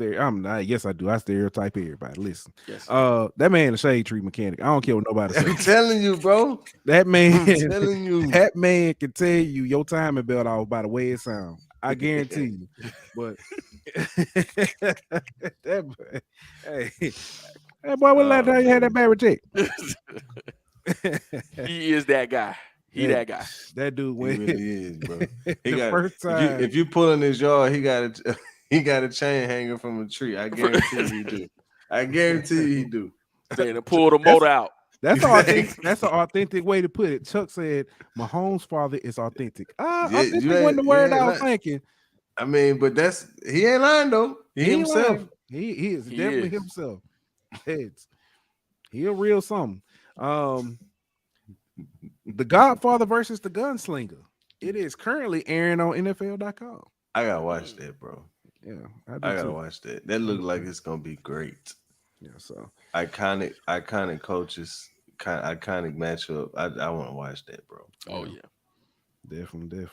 yes, I do. I stereotype everybody. Listen. Yes. That man a shade tree mechanic. I don't care what nobody says. I'm telling you, bro. That man, I'm telling you. That man can tell you your timing belt off by the way it sounds. I guarantee you. But that boy would let you had that bad reject. He is that guy. That guy. That dude went. He really is, bro. First time. If you pull in his yard, he got a chain hanger from a tree. I guarantee you he do. I guarantee you he do. Saying to pull the motor out. That's an authentic way to put it. Chuck said Mahomes' father is authentic. Authentic wasn't the word I was thinking. I mean, but he ain't lying though. He himself. He is definitely himself. He a real something. The Godfather versus the Gunslinger. It is currently airing on NFL.com. I gotta watch that, bro. Yeah, I gotta watch that. That looks like it's gonna be great. Yeah, so iconic coaches, iconic matchup. I want to watch that, bro. Oh yeah, definitely.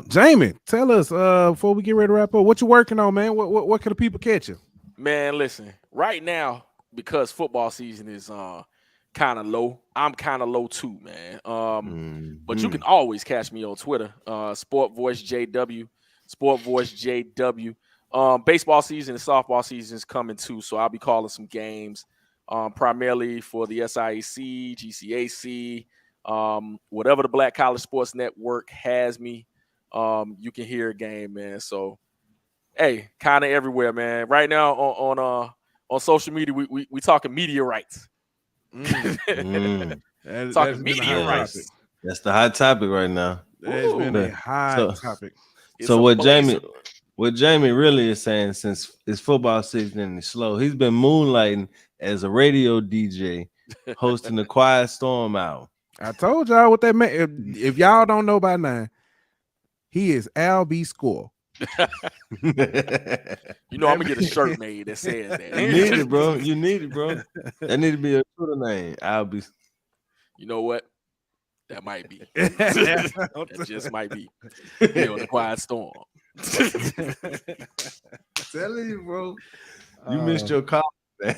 Jamie, tell us before we get ready to wrap up, what you working on, man? What can the people catch you? Man, listen. Right now, because football season is kind of low. I'm kind of low too, man. But you can always catch me on Twitter, Sport Voice JW. Baseball season and softball season is coming too, so I'll be calling some games, primarily for the SIAC, GCAC, whatever the Black College Sports Network has me. You can hear a game, man. So, hey, kind of everywhere, man. Right now on social media, we talking media rights. Talking media rights. That's the hot topic right now. That's been a hot topic. So what Jamie really is saying, since it's football season and it's slow, he's been moonlighting as a radio DJ, hosting the Quiet Storm Hour. I told y'all what that meant. If y'all don't know by now, he is Al B. Score. You know, I'm gonna get a shirt made that says that. You need it, bro. You need it, bro. That need to be a Twitter name. I'll be. You know what? That might be. That just might be. You know, the quiet storm. Telling you, bro. You missed your call. Oh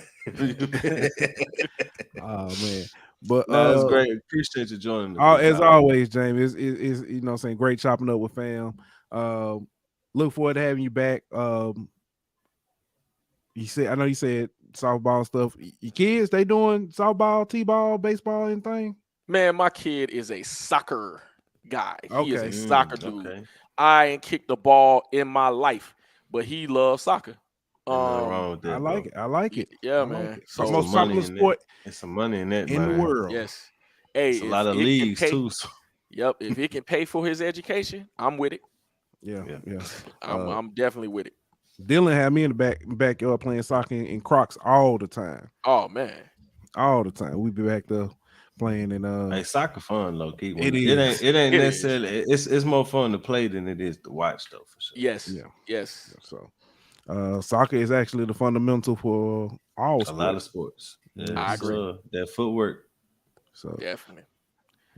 man. But that's great. Appreciate you joining. As always, James, is you know what I'm saying, great chopping up with fam. Look forward to having you back. You said, I know you said softball stuff. Your kids, they doing softball, t-ball, baseball, anything? Man, my kid is a soccer guy. He is a soccer dude. Okay. I ain't kicked the ball in my life, but he loves soccer. Wrong with that, I like it. I like it. Yeah, I man. Like it. So the most popular sport It's some money in that in the world. Yes. Hey, it's a lot of leagues too. So. Yep. If it can pay for his education, I'm with it. Yeah. I'm definitely with it. Dylan had me in the backyard playing soccer in Crocs all the time. Oh man. All the time. We be back there playing and hey, soccer fun, low key. It is. It ain't necessarily it's more fun to play than it is to watch though, for sure. Yes. Yeah. Yes. So soccer is actually the fundamental for all sports. A lot of sports. Yeah, I agree. That footwork. So definitely.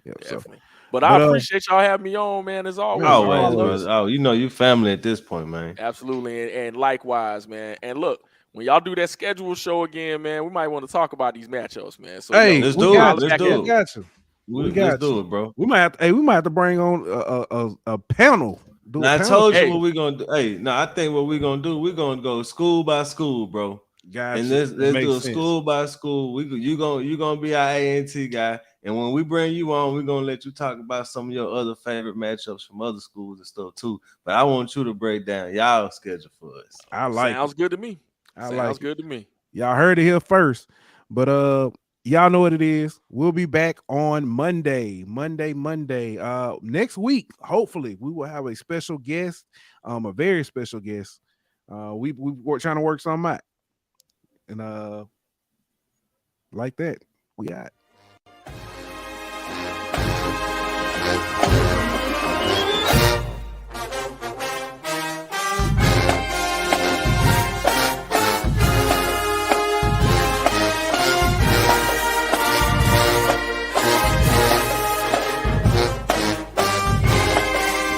Yeah, definitely. But I appreciate y'all having me on, man. As always. Always. Oh, you know you family at this point, man. Absolutely. And likewise, man. And look, when y'all do that schedule show again, man, we might want to talk about these matchups, man. So hey, let's do it. Let's do it. We got you. Let's do it, bro. We might have to bring on a panel. Now, I told you what we're gonna do. Hey, now I think what we're gonna do, we're gonna go school by school, bro. Gotcha. And let's do a school by school. You gonna be our A&T guy. And when we bring you on, we're gonna let you talk about some of your other favorite matchups from other schools and stuff too. But I want you to break down y'all schedule for us. Sounds good to me. Sounds good to me. Y'all heard it here first. But y'all know what it is. We'll be back on Monday. Next week, hopefully, we will have a special guest, a very special guest. We're trying to work something out. And like that, we got.